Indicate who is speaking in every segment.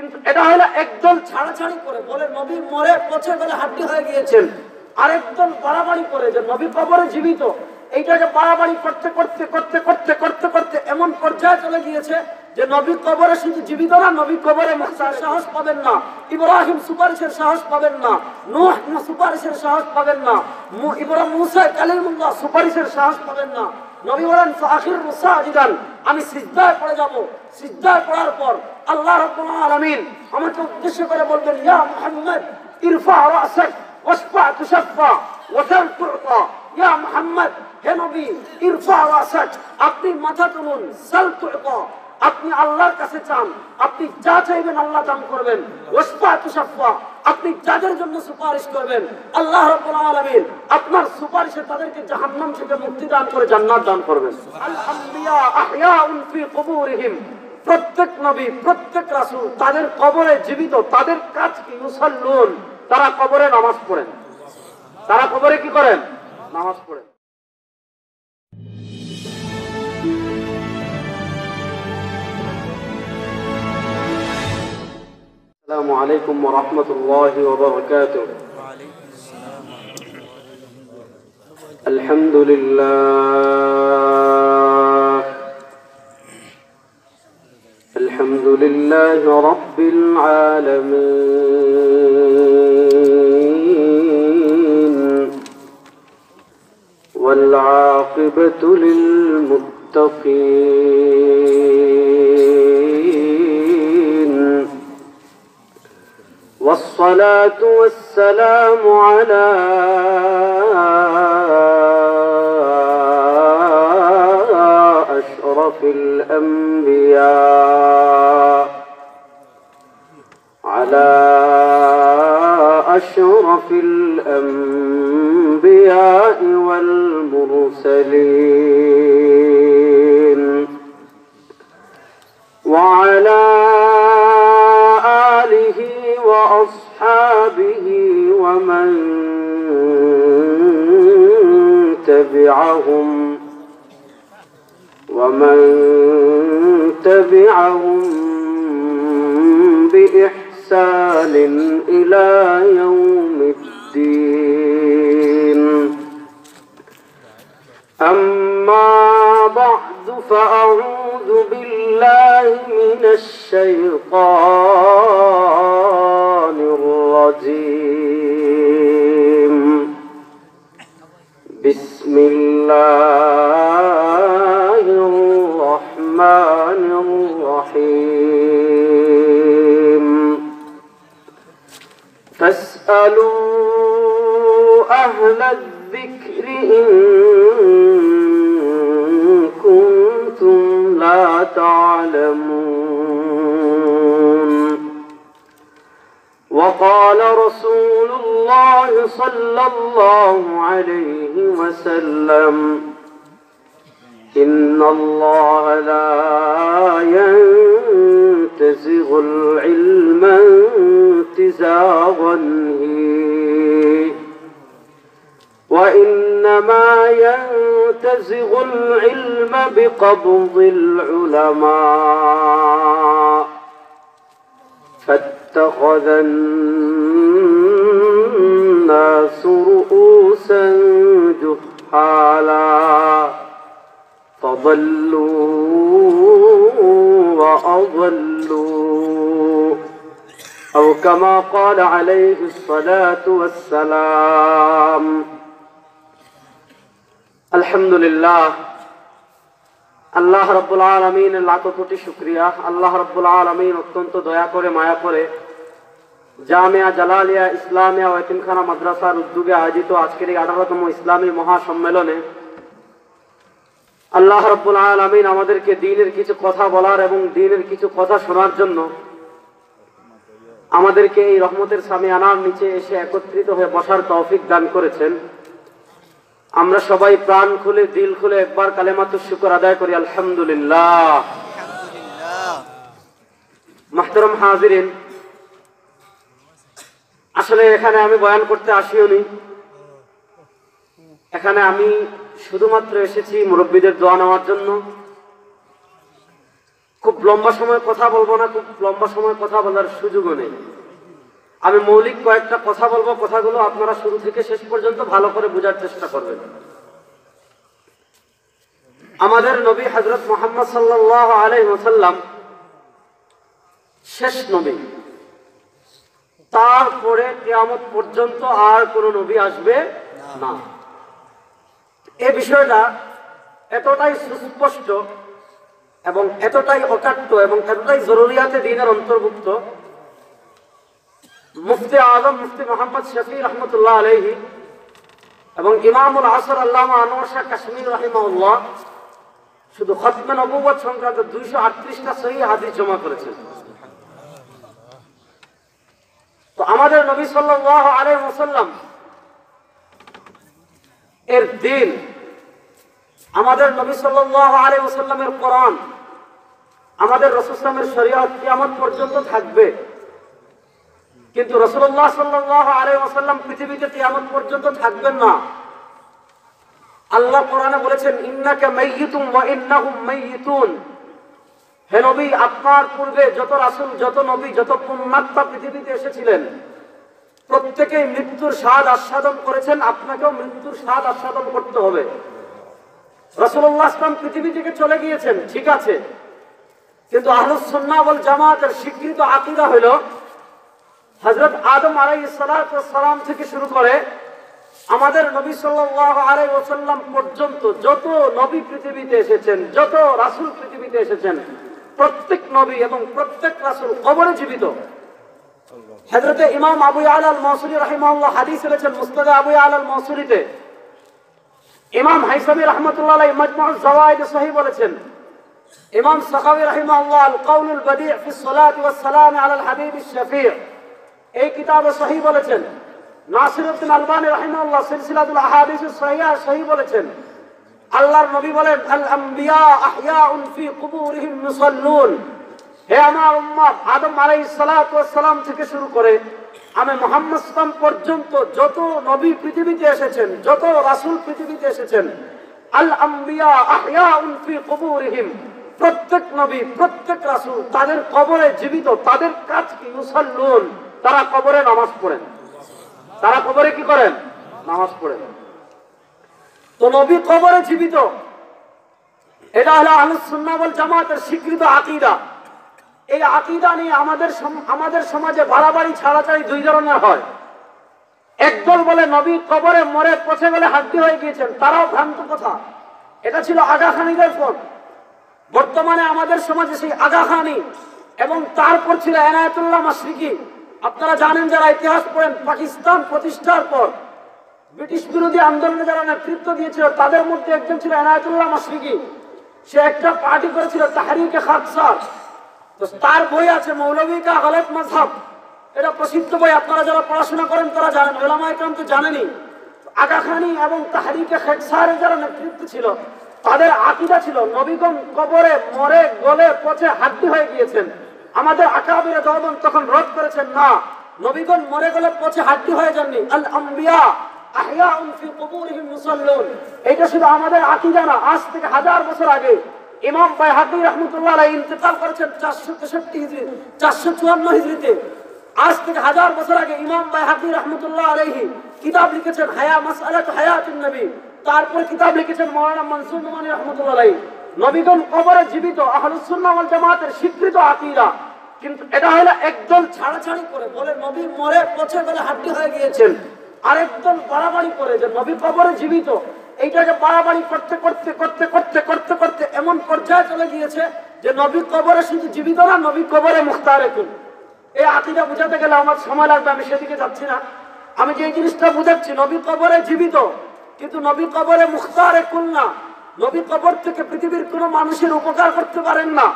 Speaker 1: কিন্তু এটা হলো একদল ছাড়াছাড়ি করে বলে নবী মরে পচে গেলে হাড্ডি হয়ে গিয়েছেন, আরেকদল বাড়াবাড়ি করে যে নবী কবরে জীবিত। এইটাকে বাড়াবাড়ি করতে করতে করতে করতে করতে করতে এমন পর্যায়ে চলে গিয়েছে যে নবী কবরে শুধু জীবিত না, নবী কবরে সাহস পাবেন না, ইব্রাহিম সুপারিশের সাহস পাবেন না, নূহ সুপারিশের সাহস পাবেন না, ইব্রাহিম মুসা কালিমুল্লাহ সুপারিশের সাহস পাবেন না। নবী বলেন ফাখির সাজিদান, আমি সিজদায় পড়ে যাব। সিজদায় পড়ার পর আল্লাহ রাব্বুল আলামিন আমাকে উদ্দেশ্য করে বলবেন, ইয়া মুহাম্মদ ইরফা রাসাক ওয়াশফা তুশফা ওয়াসাল তুতা। ইয়া মুহাম্মদ, হে নবী, ইরফা রাসাক, আপনি মাথা তুলুন, সাল তুতা, আপনি আল্লাহর কাছে চান, আপনি যা চাইবেন আল্লাহ দান করবেন। ওয়াশফা তুশফা, আপনি যাদের জন্য সুপারিশ করবেন আল্লাহ রাব্বুল আলামিন আপনার সুপারিশে তাদেরকে জাহান্নাম থেকে মুক্তি দান করে জান্নাত দান করবেন। আল আমবিয়া আহইয়াউন ফি কুবুরিহিম, প্রত্যেক নবী প্রত্যেক রাসূল তাদের কবরে জীবিত। তাদের কাজ কি? ইউসাল্লুন, তারা কবরে নামাজ পড়েন। তারা কবরে কি করেন? নামাজ পড়েন। السلام عليكم ورحمة الله وبركاته. الحمد لله، الحمد لله رب العالمين، والعاقبة للمتقين، والصلاة والسلام على أشرف الأنبياء، على أشرف الأنبياء والمرسلين، وعلى آله وأصحابه ومن تبعهم بإحسان إلى يوم الدين. أما بعد، فأعوذ بالله من الشيطان الرجيم. بسم الله الرحمن الرحيم. فاسألوا أهل الذكر إن كنتم لا تعلمون. وقال رسول الله صلى الله عليه وسلم: إن الله لا ينتزغ العلم انتزاغا وإنما ينتزغ العلم بقبض العلماء، فاتخذ الناس رؤوسا جهالا فضلوا وأضلوا، أو كما قال عليه الصلاة والسلام. আলহামদুলিল্লাহ, আল্লাহ রাব্বুল আলামিনের লাখ কোটি শুকরিয়া। আল্লাহ রাব্বুল আলামিন অত্যন্ত দয়া করে মায়া করে জামিয়া জালালিয়া ইসলামিয়া ও এতিমখানা মাদ্রাসার উদ্যোগে আয়োজিত আজকের এই 18তম ইসলামী মহাসম্মেলনে আল্লাহ রাব্বুল আলামিন আমাদেরকে দ্বীনের কিছু কথা বলার এবং দ্বীনের কিছু কথা শোনার জন্য আমাদেরকে এই রহমতের সামিয়ানার নিচে এসে একত্রিত হয়ে বসার তৌফিক দান করেছেন। আমরা সবাই প্রাণ খুলে দিল খুলে একবার কালেমাতুশ শুকর আদায় করি, আলহামদুলিল্লাহ। মুহতারাম হাজিরিন, আসলে এখানে আমি বয়ান করতে আসিওনি। এখানে আমি শুধুমাত্র এসেছি মুরব্বীদের দোয়া নেওয়ার জন্য। খুব লম্বা সময় কথা বলবো না, খুব লম্বা সময় কথা বলার সুযোগও নেই। আমি মৌলিক কয়েকটা কথা বলবো, কথাগুলো আপনারা শুরু থেকে শেষ পর্যন্ত ভালো করে বোঝার চেষ্টা করবেন। আমাদের নবী হযরত মুহাম্মদ সাল্লাল্লাহু আলাইহি ওয়াসাল্লাম শেষ নবী, তারপরে কিয়ামত পর্যন্ত আর কোন নবী আসবে না। এই বিষয়টা এতটাই সুস্পষ্ট এবং এতটাই অকাট্য এবং এতটাই জরুরিয়াতে দ্বীনের অন্তর্ভুক্ত, মুফতি আজম মুফতি মুহাম্মদ শফি রহমতুল্লাহ আলাইহি এবং ইমামুল আসর আল্লামা আনোয়ার শাহ কাশ্মীর রাহিমাহুল্লাহ শুধু খতমে নবুয়ত সংক্রান্ত 238টা সহিহ হাদিস জমা করেছেন। তো আমাদের নবী সাল্লাল্লাহু আলাইহি ওয়াসাল্লাম এর দিন, আমাদের নবী সাল্লাল্লাহু আলাইহি ওয়াসাল্লামের কোরআন, আমাদের রাসূল সাল্লাল্লাহু আলাইহি শরীয়ত কিয়ামত পর্যন্ত থাকবে। কিন্তু রাসূলুল্লাহ সাল্লাল্লাহু আলাইহি ওয়াসাল্লাম পৃথিবীতে কিয়ামত পর্যন্ত থাকবেন না। আল্লাহ কোরআনে বলেছেন, ইন্নাকা মাইয়িতুম ওয়া ইন্নাহুম মাইয়িতুন। হে নবী, আপনার পূর্বে যত রাসূল, যত নবী, যত পুণ্যাত্মা পৃথিবীতে এসেছিলেন, প্রত্যেকেই মৃত্যুর স্বাদ আস্বাদন করেছেন। আপনাকেও মৃত্যুর স্বাদ আস্বাদন করতে হবে। রাসূলুল্লাহ সাল্লাল্লাহু আলাইহি ওয়াসাল্লাম পৃথিবী থেকে চলে গিয়েছেন, ঠিক আছে, কিন্তু আহলুস সুন্নাহ ওয়াল জামাতের স্বীকৃত আকীদা হলো হযরত আদম আলাইহিস সালাতু ওয়াস সালাম থেকে শুরু করে আমাদের নবী সাল্লাল্লাহু আলাইহি ওয়াসাল্লাম পর্যন্ত যত নবী পৃথিবীতে এসেছেন, যত রাসূল পৃথিবীতে এসেছেন, প্রত্যেক নবী এবং প্রত্যেক রাসূল কবরে জীবিত। হযরত ইমাম আবু ইয়ালা আল মাওসুলি রাহিমাহুল্লাহ হাদিস এনেছেন মুসনাদ আবু ইয়ালা আল মাওসুলিতে। ইমাম হাইসামি রাহমাতুল্লাহ আলাইহি মাজমুউজ যাওয়ায়েদ সহিহ বলেছেন। ইমাম সাখাওয়ী রাহিমাহুল্লাহ আল কাউলুল বাদি' ফি সলাতি ওয়াস সালাম আলাল হাবিবিশ শাফি' এই কিতাবে সহিহ বলেছেন। নাসিরউদ্দিন আলবানী রাহিমাহুল্লাহ সিলসিলাতুল আহাদিসুস সহিহা সহিহ বলেছেন, আল্লাহর নবী বলেন, আল আমবিয়া আহইয়াউন ফি কুবুরিহিম মুসাল্লুন। হে আমার উম্মত, আদম আলাইহিস সালাতু ওয়াস সালাম থেকে শুরু করে আমি মুহাম্মদ সাল্লাল্লাহু আলাইহি ওয়াসাল্লাম পর্যন্ত যত নবী পৃথিবীতে এসেছেন, যত রাসূল পৃথিবীতে এসেছেন, আল আমবিয়া আহইয়াউন ফি কুবুরিহিম, প্রত্যেক নবী, প্রত্যেক রাসূল তাদের কবরে জীবিত। তাদের কাজ কি? মুসাল্লুন, তারা কবরে নামাজ পড়েন। তারা কবরে কি করেন? নামাজ পড়েন। তো নবী কবরে জীবিত, এটা হলো আহলুস সুন্নাহ ওয়াল জামাতের স্বীকৃত আকীদা। এই আকীদা নিয়ে আমাদের সমাজে বাড়াবাড়ি ছাড়াছাড়ি দুই ধরনের হয়। একদল বলে নবী কবরে মরে পচে গেলে হাড্ডি হয়ে গিয়েছেন, তারাও ভ্রান্ত কথা। এটা ছিল আগা খানিদের পথ। বর্তমানে আমাদের সমাজে সেই আগা খানি এবং তারপর ছিল এনায়েতুল্লাহ মাশরিকি। আপনারা জানেন, যারা ইতিহাস পড়েন, পাকিস্তান প্রতিষ্ঠার পর ব্রিটিশ বিরোধী আন্দোলনে যারা নেতৃত্ব দিয়েছিল, তাদের মধ্যে একজন ছিল এনায়েতুল্লাহ মাশরিকি। সে একটা পার্টি করেছিল তাহরিকে খাকসার। তো তার বই আছে মৌলভী কা গলত মাযহাব, এটা প্রসিদ্ধ বই। আপনারা যারা পড়াশোনা করেন তারা জানেন, উলামায়ে কেরাম তো জানেনই। আগা খানি এবং তাহরিকে খাকসারের যারা নেতৃত্ব ছিল, তাদের আকীদা ছিল নবীগণ কবরে মরে গলে পচে হাড্ডি হয়ে গিয়েছেন। আমাদের আকাবিরে দেওবন্দ তখন রদ করেছেন, না, নবীগণ মরে গলে পচে হাড্ডি হয়ে যাননি। আল আমবিয়া আহইয়াউন ফি কুবুরিহিম মুসাল্লুন, এটা শুধু আমাদের আকীদা না। আজ থেকে 1000 বছর আগে ইমাম বাইহাকী রাহমাতুল্লাহ আলাইহি ইন্তেকাল করেছেন 463 হিজরি, 454 হিজরিতে। আজ থেকে 1000 বছর আগে ইমাম বাইহাকী রাহমাতুল্লাহ আলাইহি কিতাব লিখেছেন হায়া মাসআলাতু হায়াতুন নবী। তারপর কিতাব লিখেছেন মাওলানা মনসুর নোমানী রাহমাতুল্লাহ আলাইহি। নবীগণ কবরে জীবিত, আহলুস সুন্নাহ ওয়াল জামাতের স্বীকৃত আকীদা। কিন্তু এটা হলো একদল ছাড়াছাড়ি করে বলে নবী মরে পচে গেলে হাড্ডি হয়ে গিয়েছেন, আরেকদল বাড়াবাড়ি করে যে নবী কবরে জীবিত। এইটাকে বাড়াবাড়ি করতে করতে করতে করতে করতে করতে এমন পর্যায়ে চলে গিয়েছে যে নবী কবরে শুধু জীবিত না, নবী কবরে মুখতারে কুল। এই আকীদা বুঝাতে গেলে আমার সময় লাগবে, আমি সেদিকে যাচ্ছি না। আমি যে জিনিসটা বুঝাচ্ছি, নবী কবরে জীবিত কিন্তু নবী কবরে মুখতারে কুল না। নবী কবর থেকে পৃথিবীর কোনো মানুষের উপকার করতে পারেন না।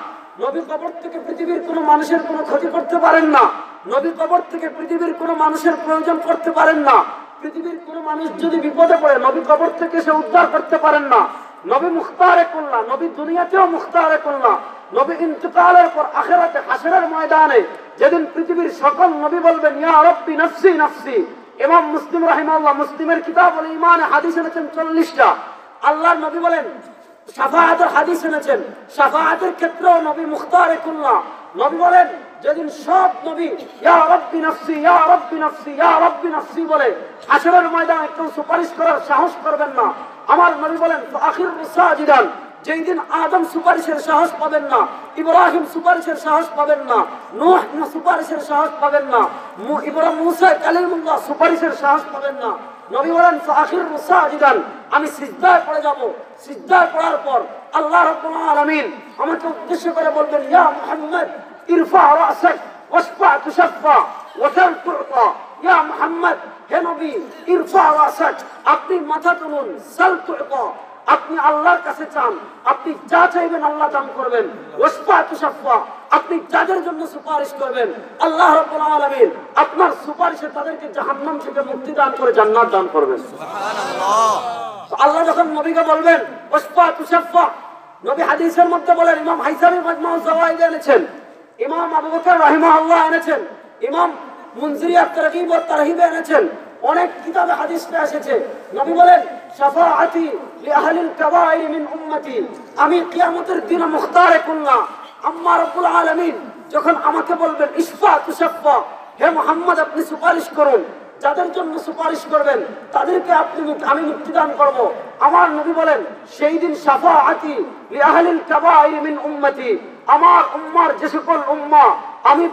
Speaker 1: নবী কবর থেকে পৃথিবীর কোনো মানুষের কোনো ক্ষতি করতে পারেন না। নবী কবর থেকে পৃথিবীর কোনো মানুষের প্রয়োজন করতে পারেন না। পৃথিবীর কোনো মানুষ যদি বিপদে পড়ে, নবী কবর থেকে সে উদ্ধার করতে পারেন না। নবী মুখতারে কুল না, নবী দুনিয়াতেও মুখতারে কুল না। নবী ইন্তেকালের পর আখিরাতে হাসরের ময়দানে যেদিন পৃথিবীর সকল নবী বলবেন, ইয়া রাব্বি নাফসি নাফসি। ইমাম মুসলিম রাহিমাহুল্লাহ মুসলিমের কিতাবুল ঈমান হাদিস এনেছেন 40টা। আল্লাহর নবী বলেন, শাফাআতের হাদিস এনেছেন, শাফাআতের ক্ষেত্রেও নবী মুখতারে কুল্লা। নবী বলেন যেদিন সব নবী ইয়া রাব্বি নাফসি ইয়া রাব্বি নাফসি ইয়া রাব্বি নাফসি বলে হাশরের ময়দানে কেউ সুপারিশ করার সাহস করবেন না। আমার নবী বলেন আখির সাজিদান, যেই দিন আদম সুপারিশের সাহস পাবেন না, ইব্রাহিম সুপারিশের সাহস পাবেন না, নূহ সুপারিশের সাহস পাবেন না, ইব্রাহিম মুসা কালিমুল্লাহ সুপারিশের সাহস পাবেন না। নবী বলেন আখির সাজিদান, আমি সিজদায় পড়ে যাব। সিজদায় পড়ার পর আল্লাহ রাব্বুল আলামিন আমাকে উদ্দেশ্য করে বলবেন ইয়া মুহাম্মদ ইরফা রাসাক ওয়াশফা তুশফা ওয়াসাল তুতা। ইয়া মুহাম্মদ, হে নবী, ইরফা রাসাক, আপনি মাথা তুলুন, সাল তুতা, আপনি আল্লাহর কাছে চান, আপনি যা চাইবেন আল্লাহ দান করবেন। ওয়াশফা তুশফা, আপনি যাদের জন্য সুপারিশ করবেন আল্লাহ রাব্বুল আলামিন আপনার সুপারিশে তাদেরকে জাহান্নাম থেকে মুক্তি দান করে জান্নাত দান করবেন। সুবহানাল্লাহ। আল্লাহ যখন নবীকে বলবেন ওয়াশফা তুশফা, নবী হাদিসের মধ্যে বলেন, ইমাম হাইসামি মাজমাউজ যাওয়াইদ এনেছেন, ইমাম আবু বকর রাহিমাহুল্লাহ এনেছেন, ইমাম মুনজিরি আত-তারগীব ওয়া তারহিব এনেছেন, অনেক কিতাবে হাদিসে এসেছে। নবী বলেন শাফাআতি লিআহলিল কাবাইর মিন উম্মতি, আমি কিয়ামতের দিনে মুখতারে কুল্লা। আম্মা রাব্বুল আলামিন যখন আমাকে বলবেন ইশফা তুশফা, হে মুহাম্মদ আপনি সুপারিশ করুন, যাদের জন্য সুপারিশ করবেন তাদেরকে আমি মুক্তি দান করব। আমার নবী বলেন সেই দিন শাফাআতি লিআহলিল কাবাইর মিন উম্মতি, আমার উম্মার যে সকল উম্মা আমি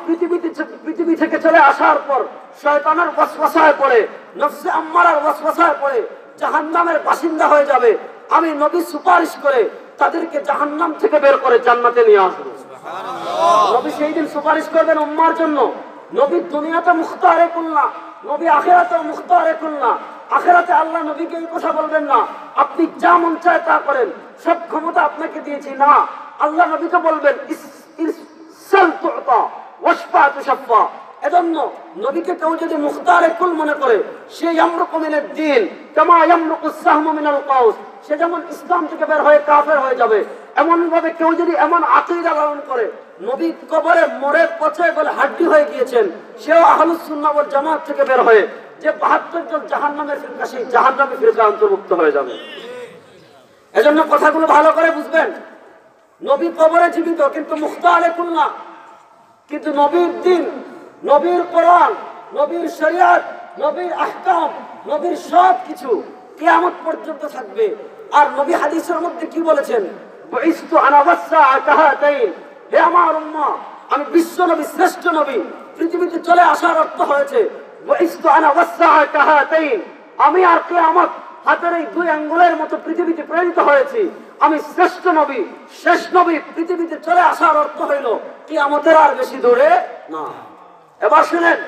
Speaker 1: পৃথিবী থেকে চলে আসার পর শয়তানের ওয়াসওয়াসায় পড়ে, নফসে আম্মারার ওয়াসওয়াসায় পড়ে জাহান্নামের বাসিন্দা হয়ে যাবে, আমি নবী সুপারিশ করে তাদেরকে জাহান্নাম থেকে বের করে জান্নাতে নিয়ে আসবো। সুবহানাল্লাহ। নবী সেই দিন সুপারিশ করবেন উম্মার জন্য। নবী দুনিয়াতে মুখতারে কুল্লা, নবী আখিরাতে মুখতারে কুল্লা। আখিরাতে আল্লাহ নবীকে এই কথা বলবেন না আপনি যা মন চায় তা করেন, সব ক্ষমতা আপনাকে দিয়েছি, না, আল্লাহ নবীকে বলবেন ইসসাল তুতা ওয়াশফা তুশফা। এজন্য নবীকে কেউ যদি মুখতারে কুল মনে করে সে ইয়ামরুকু মিনাদ দ্বীন কামা ইয়ামরুকু সাহমু মিনাল কাউস, সে যেমন ইসলাম থেকে বের হয়ে কাফের হয়ে যাবে, এমন ভাবে কেউ যদি এমন আকীদা লালন করে নবী কবরে মরে পচে গলে হাড্ডি হয়ে গিয়েছেন, সেও আহলুস সুন্নাহ ওয়াল জামাত থেকে বের হয়ে যে ৭২ জন জাহান্নামের ফিরকা, সেই জাহান্নামী ফিরকা অন্তর্ভুক্ত হয়ে যাবে। এজন্য কথাগুলো ভালো করে বুঝবেন। নবী কবরে জীবিত কিন্তু মুখতারে কুল না, কিন্তু নবীর দ্বীন, নবীর কোরআন, নবীর শরিয়ত, নবীর আহকাম, নবীর সব কিছু কিয়ামত পর্যন্ত থাকবে। আর নবী হাদিসের মধ্যে কি বলেছেন, বুইস্তু আনা ওয়াসসাআ কাহাতাইন, হে আমার উম্মাহ, আমি বিশ্ব নবী, শ্রেষ্ঠ নবী, পৃথিবীতে চলে আসার অর্থ হয়েছে বুইস্তু আনা ওয়াসসাআ কাহাতাইন, আমি আর কিয়ামত হাতের এই দুই আঙ্গুলের মতো পৃথিবীতে প্রেরিত হয়েছি, আমি শ্রেষ্ঠ নবী, শেষ নবী, পৃথিবীতে চলে আসার অর্থ হইল কিয়ামতের আর বেশি দূরে না। এবার শুনেন,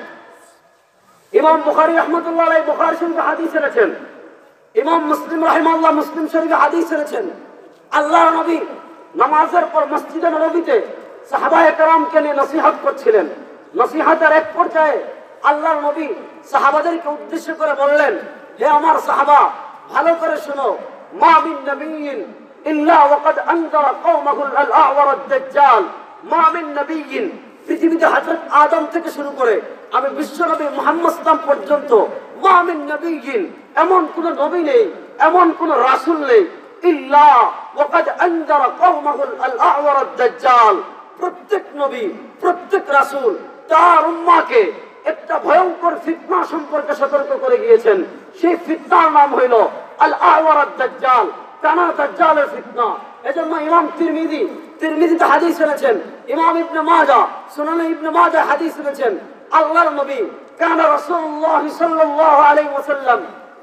Speaker 1: ইমাম বুখারী রাহমাতুল্লাহ আলাইহি বুখারী শরীফে হাদিস এনেছেন, ইমাম মুসলিম রাহিমাহুল্লাহ মুসলিম শরীফে হাদিস এনেছেন, আল্লাহর নবী নামাজের পর মসজিদে নববীতে সাহাবায়ে কেরামকে নিয়ে নসিহত করছিলেন। নসিহতের এক পর্যায়ে আল্লাহর নবী সাহাবাদেরকে উদ্দেশ্য করে বললেন, হে আমার সাহাবা, ভালো করে শোনো, মা মিন নবিয়্যিন ইল্লা ওয়াকাদ আনযারা কওমাহু আল-আ'ওয়ার আদ-দাজ্জাল, মা মিন নবিয়্যিন, পৃথিবীতে হযরত আদম থেকে শুরু করে আমি বিশ্বনবী মুহাম্মদ সাল্লাল্লাহু পর্যন্ত, মা মিন নবিয়্যিন, এমন কোন নবী নেই, এমন কোন রাসূল নেই, ইল্লা ওয়াকাদ আনযারা কওমাহু আল-আ'ওয়ার আদ-দাজ্জাল, প্রত্যেক নবী, প্রত্যেক রাসূল তার উম্মাহকে একটা ভয়ঙ্কর ফিতনা সম্পর্কে সতর্ক করে গিয়েছেন। সেই ফিতনার নাম হইল আল-আ'ওয়ার আদ-দাজ্জাল, কানা দাজ্জালের ফিতনা। এজন্য ইমাম তিরমিজিতে হাদিস এনেছেন, ইমাম ইবনে মাজাহ সুনানে ইবনে মাজাহ হাদিস এনেছেন, আল্লাহর নবী কানা রাসূলুল্লাহ সাল্লাল্লাহু আলাইহি ওয়াসাল্লাম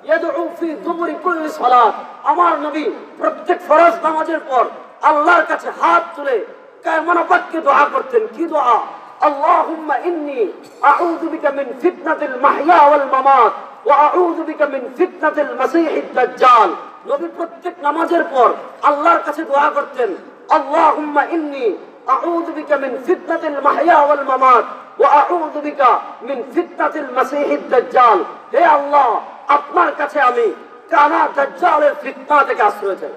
Speaker 1: ইয়াদউ ফি দুবুরি কুল্লি সালাত, আমার নবী প্রত্যেক ফরজ নামাজের পর আল্লাহর কাছে হাত তুলে কায়মান বাক্যে দোয়া করতেন। কি দোয়া? আল্লাহুম্মা ইন্নী আউযু বিকা মিন ফিতনাতিল মাহইয়া ওয়াল মামাত ওয়া আউযু বিকা মিন ফিতনাতিল মাসীহিদ দাজ্জাল। নবী প্রত্যেক নামাজের পর আল্লাহর কাছে দোয়া করতেন, আল্লাহুম্মা ইন্নী আউযু বিকা মিন ফিতনাতিল মাহইয়া ওয়াল মামাত ওয়া আউযু বিকা মিন ফিতনাতিল মাসীহিদ দাজ্জাল। হে আল্লাহ, আপনার কাছে আমি কানা দাজ্জালের ফিতনা থেকে আশ্রয় চাই,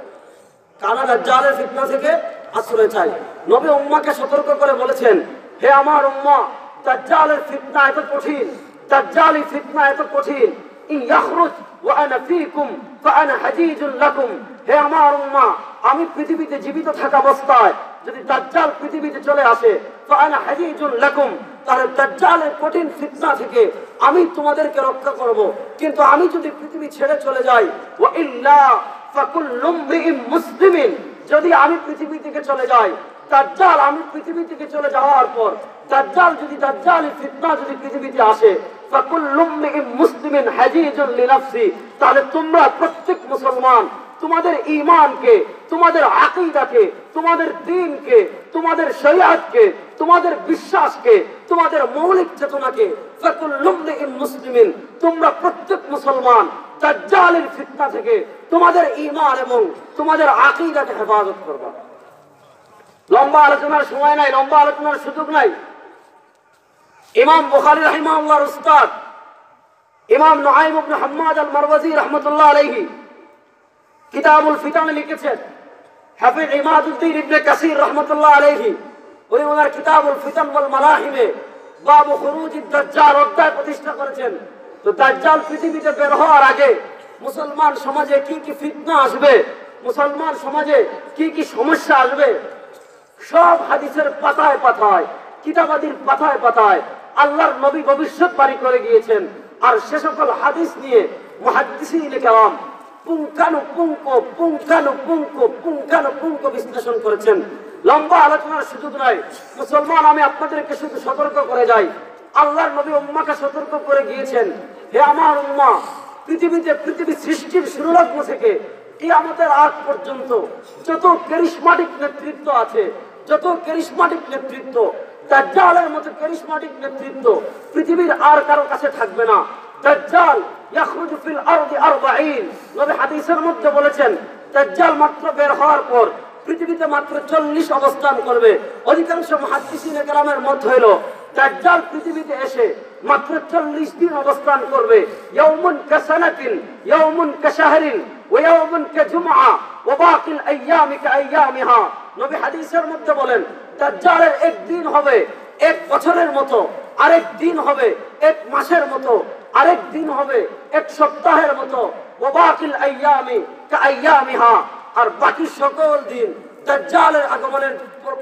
Speaker 1: কানা দাজ্জালের ফিতনা থেকে আশ্রয় চাই। নবী উম্মাহকে সতর্ক করে বলেছেন, হে আমার উম্মাহ, দাজ্জালের ফিতনা এত কঠিন, দাজ্জালি ফিতনা এত কঠিন, ইন ইয়াখরুজ ওয়া আনা ফীকুম ফাআনা হাজীজুন লাকুম। হে আমার উম্মাহ, আমি পৃথিবীতে জীবিত থাকা অবস্থায় যদি দাজ্জাল পৃথিবীতে চলে আসে, ফাআনা হাজীজুন লাকুম, তাহলে দাজ্জালের কঠিন ফিতনা থেকে আমি তোমাদেরকে রক্ষা করব। কিন্তু আমি যদি পৃথিবী ছেড়ে চলে যাই, ওয়া ইল্লা ফাকুল্লু মৃইম মুসলিমিন, যদি আমি পৃথিবী থেকে চলে যাই, দাজ্জাল আমি পৃথিবী থেকে চলে যাওয়ার পর দাজ্জালের ফিতনা যদি পৃথিবীতে আসে, ফাকুল্লু মৃইম মুসলিমিন হাজীজুন লিনাফসি, তাহলে তোমরা প্রত্যেক মুসলমান তোমাদের ঈমানকে, তোমাদের আকীদাকে, তোমাদের দ্বীনকে, তোমাদের শরিয়াতকে, তোমাদের বিশ্বাসকে, তোমাদের মৌলিক চেতনাকে, ফাকুল্লু মৃইম মুসলিমিন, তোমরা প্রত্যেক মুসলমান দাজ্জালের ফিতনা থেকে তোমাদের ঈমান এবং তোমাদের আকীদাকে হেফাজত করবা। লম্বা আলোচনার সময় নাই, লম্বা আলোচনার সুযোগ নাই। ইমাম বুখারী রাহিমাহুল্লাহর উস্তাদ ইমাম নুআইম ইবনে হাম্মাদ আল মারওয়াজি রাহমাতুল্লাহ আলাইহি কিতাবুল ফিতানে লিখেছেন। হাফিজ ইমাদউদ্দিন ইবনে কাসির রাহমাতুল্লাহ আলাইহি উনি ওনার কিতাবুল ফিতান ওয়াল মালাহিমে বাবু খুরুজিদ দাজ্জাল অধ্যায় প্রতিষ্ঠা করেছেন। তো দাজ্জাল পৃথিবীতে বের হওয়ার আগে মুসলমান সমাজে কি কি ফিতনা আসবে, মুসলমান সমাজে কি কি সমস্যা আসবে, সব হাদিসের পাতায় পাতায়, কিতাবাদির পাতায় পাতায় আল্লাহর নবী ভবিষ্যৎবাণী করে গিয়েছেন। আর সে সকল হাদিস নিয়ে মুহাদ্দিসিনে কেরাম পুঙ্খানুপুঙ্খ বিশ্লেষণ করেছেন। লম্বা আলোচনার সুযোগ নাই। মুসলমান, আমি আপনাদেরকে শুধু সতর্ক করে যাই, আল্লাহর নবী উম্মাহকে সতর্ক করে গিয়েছেন, হে আমার উম্মাহ, পৃথিবী সৃষ্টির শুরুলগ্ন থেকে কিয়ামতের আগ পর্যন্ত যত ক্যারিসমাটিক নেতৃত্ব আছে, যত ক্যারিসমাটিক নেতৃত্ব, দাজ্জালের মতো ক্যারিসমাটিক নেতৃত্ব পৃথিবীর আর কারো কাছে থাকবে না। দাজ্জাল ইয়াখরুজু ফিল আরদি 40, নবী হাদিসের মধ্যে বলেছেন, দাজ্জাল মাত্র বের হওয়ার পর পৃথিবীতে মাত্র 40 অবস্থান করবে। অধিকাংশ মুহাদ্দিসিনে কেরামের মত হইল দাজ্জাল পৃথিবীতে এসে মাত্র 40 দিন অবস্থান করবে। ইয়াউমুন কাসানাতিন, ইয়াউমুন কাশাহরিন, ওয়া ইয়াউমুন কাজুমআ, ওয়া বাকিল আইয়ামি কাআইয়ামিহা। নবী হাদিসের মধ্যে বলেন, দাজ্জালের এক দিন হবে এক বছরের মতো, আরেক দিন হবে এক মাসের মতো, আরেক দিন হবে এক সপ্তাহের মতো, ওয়া বাকিল আইয়ামি কাআইয়ামিহা, আর বাকি সকল দিন দাজ্জালের আগমনের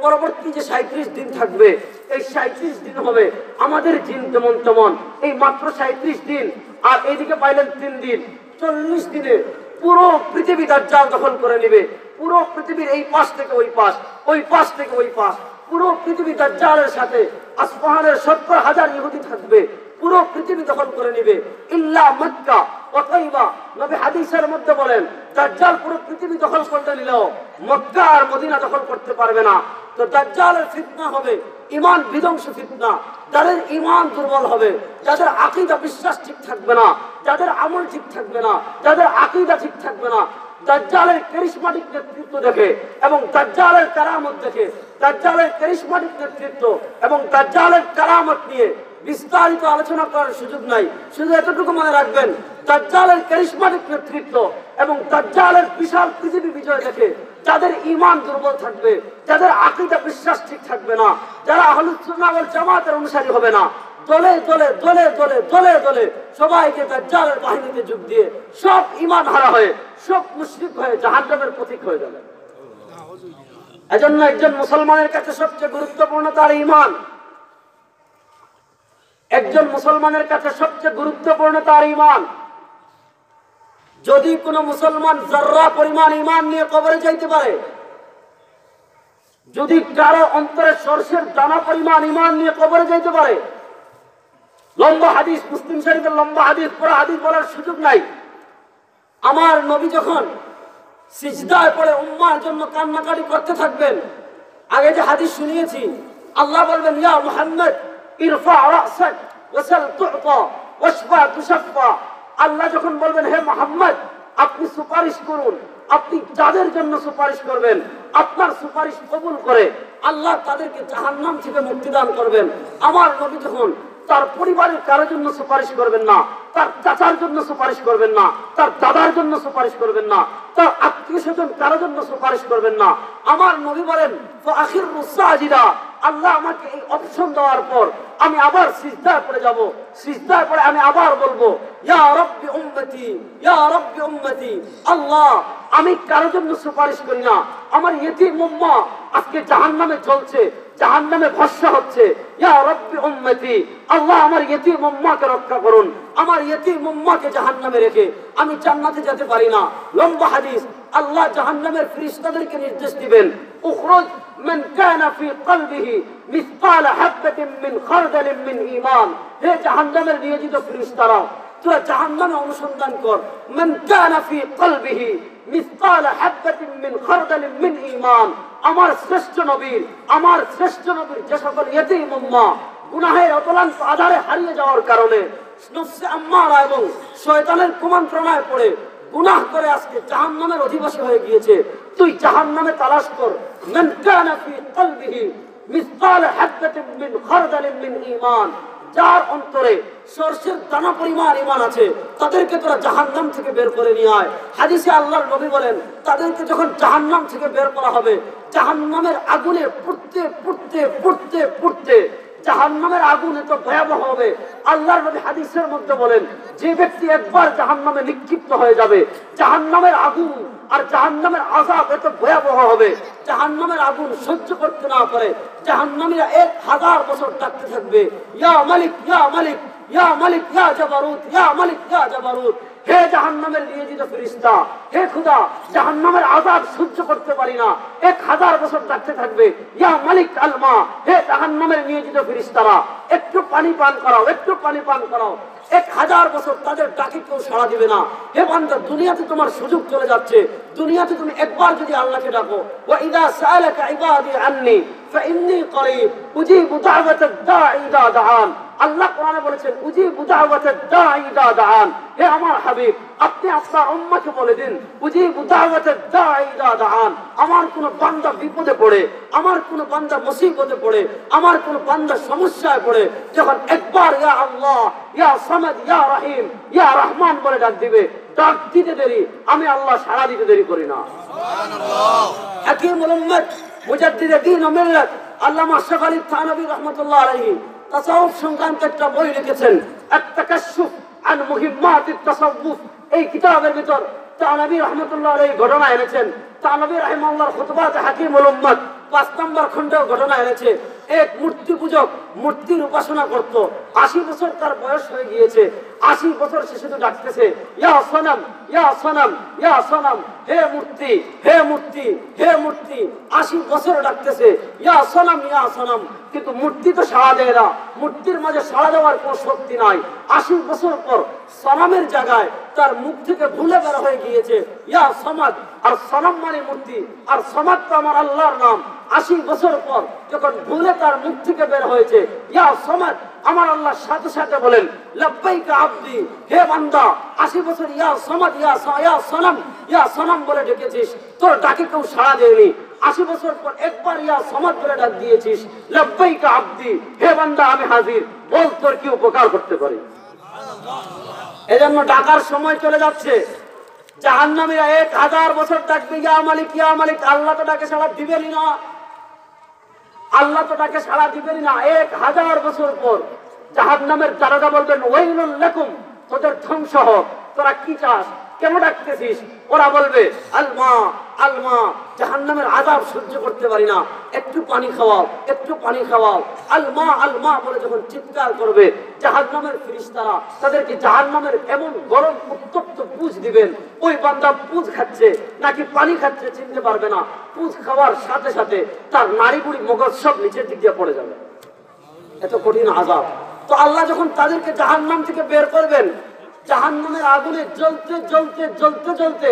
Speaker 1: পরবর্তী যে 37 দিন থাকবে, এই 37 দিন হবে আমাদের দিন যেমন তেমন, এই মাত্র 37 দিন। আর এইদিকে পাইলেন 3 দিন, 40 দিনে পুরো পৃথিবী দাজ্জাল দখল করে নেবে। পুরো পৃথিবীর এই পাশ থেকে ওই পাশ, ওই পাশ থেকে ওই পাশ, পুরো পৃথিবী দাজ্জালের সাথে আসফাহানের 70,000 ইহুদি থাকবে, পুরো পৃথিবী দখল করে নেবে ইল্লা মক্কা ওয়া তাইবা। নবী হাদিসের মধ্যে বলেন, দাজ্জাল পুরো পৃথিবী দখল করতে নিলেও মক্কা আর মদিনা দখল করতে পারবে না। তো দাজ্জালের ফিতনা হবে ঈমান বিধ্বংসী ফিতনা। যাদের ঈমান দুর্বল হবে, যাদের আকীদা বিশ্বাস ঠিক থাকবে না, যাদের আমল ঠিক থাকবে না, যাদের আকীদা ঠিক থাকবে না, দাজ্জালের ক্যারিসমাটিক নেতৃত্ব দেখে এবং দাজ্জালের কারামত দেখে, দাজ্জালের ক্যারিসমাটিক নেতৃত্ব এবং দাজ্জালের কারামত নিয়ে বিস্তারিত আলোচনা করার সুযোগ নাই। শুধু এতটুকু মনে রাখবেন, দাজ্জালের ক্যারিসমাটিক নেতৃত্ব এবং দাজ্জালের বিশাল পৃথিবী বিজয় দেখে যাদের ঈমান দুর্বল থাকবে, যাদের আকীদা বিশ্বাস ঠিক থাকবে না, যারা আহলুস সুন্নাহ ওয়াল জামাতের অনুসারী হবে না, দলে দলে দলে দলে দলে দলে সবাইকে দাজ্জালের বাহিনীতে যোগ দিয়ে সব ঈমান হারা হয়ে, সব মুশরিক হয়ে জাহান্নামের পথিক হয়ে যাবে। এজন্য একজন মুসলমানের কাছে সবচেয়ে গুরুত্বপূর্ণ তার ঈমান। একজন মুসলমানের কাছে সবচেয়ে গুরুত্বপূর্ণ তার ঈমান। যদি কোনো মুসলমান যাররা পরিমাণ ঈমান নিয়ে কবরে যাইতে পারে, যদি কারো অন্তরে সরষের দানা পরিমাণ ঈমান নিয়ে কবরে যাইতে পারে, লম্বা হাদিস, মুসলিম শরীফের লম্বা হাদিস, পুরো হাদিস বলার সুযোগ নাই। আমার নবী যখন সিজদায় পড়ে উম্মার জন্য কান্নাকাটি করতে থাকবেন, আগে যে হাদিস শুনিয়েছি, আল্লাহ বলবেন, ইয়া মুহাম্মদ ইরফা রাসাক ওয়াসাল তু'তা ওয়াশফা তুশফা। আল্লাহ যখন বলবেন, হে মুহাম্মদ আপনি সুপারিশ করুন, আপনি যাদের জন্য সুপারিশ করবেন আপনার সুপারিশ কবুল করে আল্লাহ তাদেরকে জাহান্নাম থেকে মুক্তি দান করবেন। আমার নবী যখন তার পরিবারের কারোর জন্য সুপারিশ করবেন না, তার চাচার জন্য সুপারিশ করবেন না, তার দাদার জন্য সুপারিশ করবেন না, তার আত্মীয় স্বজন কারোর জন্য সুপারিশ করবেন না। আমার নবী বলেন, ফাখিরুস সাজিদা, আল্লাহ আমাকে এই অপশন দেওয়ার পর আমি আবার সিজদায় পড়ে যাব, সিজদায় পড়ে আমি আবার বলবো ইয়া রাব্বি উম্মতি, ইয়া রাব্বি উম্মতি। আল্লাহ আমি কারোর জন্য সুপারিশ করি না, আমার ইয়েতিম উম্মাহ আজকে জাহান্নামে চলছে, জাহান্নামে ভস্ম হচ্ছে, ইয়া রাব্বি উম্মতি। আল্লাহ আমার ইয়েতিম উম্মাহকে রক্ষা করুন, আমার ইয়েতিম উম্মাহকে জাহান্নামে রেখে আমি জান্নাতে যেতে পারি না। লম্বা হাদিস, আল্লাহ জাহান্নামের ফেরেশতাদেরকে নির্দেশ দিবেন উখরুজ মান কানা ফি কলবিহি মিসকাল হাববাতিন মিন খারদালিন মিন ঈমান। হে জাহান্নামের নিয়োজিত ফেরেশতারা, তোরা জাহান্নামে অনুসন্ধান কর, মান কানা ফি কলবিহি মিসকাল হাববাতিন মিন খারদালিন মিন ঈমান। আমার শ্রেষ্ঠ নবীর, আমার শ্রেষ্ঠ নবীর যে সকল ইয়েতিম উম্মাহ গুনাহের অতলান্ত আধারে হারিয়ে যাওয়ার কারণে নফসে আম্মারা এবং শয়তানের কুমন্ত্রণায় পড়ে গুনাহ করে আজকে জাহান্নামের অধিবাসী হয়ে গিয়েছে, তুই জাহান্নামে তালাশ কর মান কানা ফি কলবিহি মিসকাল হাববাতিন মিন খারদালিন মিন ঈমান। যার অন্তরে সরষের দানা পরিমাণ ঈমান আছে তাদেরকে তোরা জাহান্নাম থেকে বের করে নিয়ে আয়। হাদিসে আল্লাহর নবী বলেন, তাদেরকে যখন জাহান্নাম থেকে বের করা হবে, জাহান্নামের আগুনে পুড়তে পুড়তে পুড়তে পুড়তে জাহান্নামের আগুন এত ভয়াবহ হবে। আল্লাহর নবী হাদিসের মধ্যে বলেন, যে ব্যক্তি একবার জাহান্নামে নিক্ষিপ্ত হয়ে যাবে, জাহান্নামের আগুন আর জাহান্নামের আযাব এত ভয়াবহ হবে, জাহান্নামের আগুন সহ্য করতে না পারে জাহান্নামীরা 1000 বছর ডাকতে থাকবে, ইয়া মালিক ইয়া মালিক ইয়া মালিক ইয়া জাবারুত ইয়া মালিক ইয়া জাবারুত। হে জাহান্নামের নিয়োজিত ফেরেশতা, হে খোদা, জাহান্নামের আযাব সহ্য করতে পারি না, 1000 বছর ডাকতে থাকবে, ইয়া মালিক আলমা। হে জাহান্নামের নিয়োজিত ফেরেশতারা, একটু পানি পান করাও, একটু পানি পান করাও। 1000 বছর তাদের ডাকে কেউ সাড়া দিবে না। হে বান্দা, দুনিয়াতে তোমার সুযোগ চলে যাচ্ছে, দুনিয়াতে তুমি একবার যদি আল্লাহকে ডাকো, ওয়া ইযা সাআলাকা ইবাদি আন্নী ফাইন্নী করিব উজিবু দাওয়াতাদ দাঈ ইযা দাআন। আল্লাহ কোরআনে বলেছেন উজিবু দাওয়াতাদ দাঈ ইযা দাআন। হে আমার হাবিব, আপনি আপনার উম্মতকে বলে দিন উজিবু দাওয়াতাদ দাঈ ইযা দাআন। আমার কোন বান্দা বিপদে পড়ে, আমার কোন বান্দা মুসিবতে পড়ে, আমার কোন বান্দা সমস্যায় পড়ে, যখন একবার ইয়া আল্লাহ ইয়া সামাদ ইয়া রহিম ইয়া রহমান বলে ডাক দিবে, ডাক দিতে দেরি আমি আল্লাহ সাড়া দিতে দেরি করি না। সুবহানাল্লাহ। হাকিমুল উম্মত মুজাদ্দিদ দ্বীন ও মিল্লাত আল্লামা আশরাফ আলী থানভী রাহমাতুল্লাহ আলাইহি তাসাউফ সংক্রান্ত একটা বই লিখেছেন, আত-তাকাশশুফ আন মুহিম্মাতিত তাসাউফ। এই কিতাবের ভিতর থানভী রাহমাতুল্লাহ আলাইহি ঘটনা এনেছেন। থানভী রাহিমাহুল্লাহর খুতবাতে হাকিমুল উম্মত 5 নম্বর খণ্ডেও ঘটনা এনেছে। এক মূর্তি পূজক মূর্তির উপাসনা করত, 80 বছর তার বয়স হয়ে গিয়েছে, 80 বছর সে শুধু ডাকতেছে ইয়া সনম ইয়া সনম ইয়া সনম। হে মূর্তি হে মূর্তি হে মূর্তি, 80 বছর ডাকতেছে ইয়া সনম ইয়া সনম, কিন্তু মূর্তি তো সাড়া দেয় না, মূর্তির মাঝে সাড়া দেওয়ার কোন শক্তি নাই। 80 বছর পর সনমের জায়গায় তার মুখ থেকে ভুলে বের হয়ে গিয়েছে ইয়া সমাদ। আর সনম মানে মূর্তি, আর সমাদ তো আমার আল্লাহর নাম। 80 বছর পর যখন ভুলে তার মুখ থেকে বের হয়েছে ইয়া সমাদ, আমার আল্লাহ সাথে সাথে বলেন লাব্বাইকা আব্দি, হে বান্দা, 80 বছর ইয়া সমাদ ইয়া সনম বলে ডেকেছিস, তোর ডাকে কেউ সাড়া দেয়নি। 80 বছর পর একবার ইয়া সমাদ বলে ডাক দিয়েছিস, লাব্বাইকা আব্দি, হে বান্দা আমি হাজির, বল তোর কি উপকার করতে পারি। এজন্য ডাকার সময় চলে যাচ্ছে। জাহান্নামীরা 1000 বছর ডাকবে ইয়া মালিক ইয়া মালিক, আল্লাহ তো ডাকে সাড়া দিবেনই না, আল্লাহ তো ডাকে সাড়া দিবেনই না। 1000 বছর পর জাহান্নামের দারোগা বলবেন ওয়াইলুল লাকুম, তোদের ধ্বংস হোক, তোরা কি চাস, কেন ডাকতেছিস? ওরা বলবে আলমা আলমা, জাহান্নামের আযাব সহ্য করতে পারি না, একটু পানি খাওয়াও, একটু পানি খাওয়াও। আলমা আলমা বলে যখন চিৎকার করবে, জাহান্নামের ফেরেশতারা তাদেরকে জাহান্নামের এমন গরম উত্তপ্ত পুঁজ দিবেন, ওই বান্দা পুঁজ খাচ্ছে নাকি পানি খাচ্ছে চিনতে পারবে না। পুঁজ খাওয়ার সাথে সাথে তার নাড়ি বুড়ি মগজ সব নিচের দিক দিয়ে পড়ে যাবে, এত কঠিন আযাব। তো আল্লাহ যখন তাদেরকে জাহান্নাম থেকে বের করবেন, জাহান্নামের আগুনে জ্বলতে জ্বলতে জ্বলতে জ্বলতে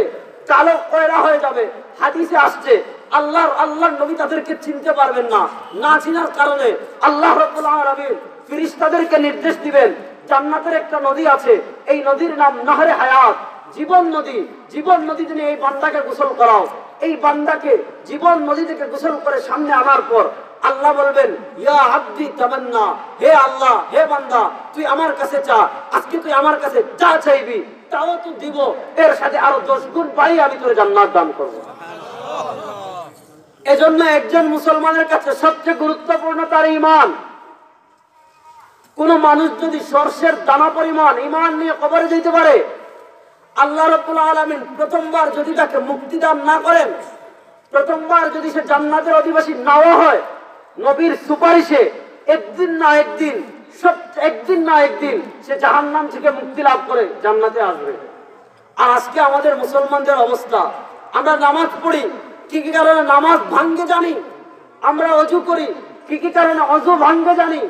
Speaker 1: কালো কয়লা হয়ে যাবে। হাদিসে আসছে আল্লাহর নবী তাদেরকে চিনতে পারবেন না, না চিনার কারণে আল্লাহ রাব্বুল আলামিন ফেরেশতাদেরকে নির্দেশ দিবেন, জান্নাতের একটা নদী আছে, এই নদীর নাম নহরে হায়াত, জীবন নদী। জীবন নদী তুমি এই বান্দাকে গোসল করাও। এই বান্দাকে জীবন নদী থেকে গোসল করে সামনে আনার পর আল্লাহ বলবেন ইয়া আব্দি তামান্না, হে আল্লাহ হে বান্দা তুই আমার কাছে চা, আজকে তুই আমার কাছে যা চাইবি তাও তুই দিব, এর সাথে আরো 10 গুণ বাড়িয়ে আমি তোর জান্নাত দান করব। এজন্য একজন মুসলমানের কাছে সবচেয়ে গুরুত্বপূর্ণ তার ঈমান। কোন মানুষ যদি সরষের দানা পরিমাণ ঈমান নিয়ে কবরে যেতে পারে, আল্লাহ রাব্বুল আলামিন প্রথমবার যদি তাকে মুক্তি দান না করেন, প্রথমবার যদি সে জান্নাতের অধিবাসী নাও হয়, নবীর সুপারিশে একদিন না একদিন সে জাহান্নাম থেকে মুক্তি লাভ করে জান্নাতে আসবে। আর আজকে আমাদের মুসলমানদের অবস্থা, আমরা নামাজ পড়ি, কি কি কারণে নামাজ ভাঙ্গে জানি, আমরা অজু করি, কি কি কারণে অজু ভাঙ্গে জানি,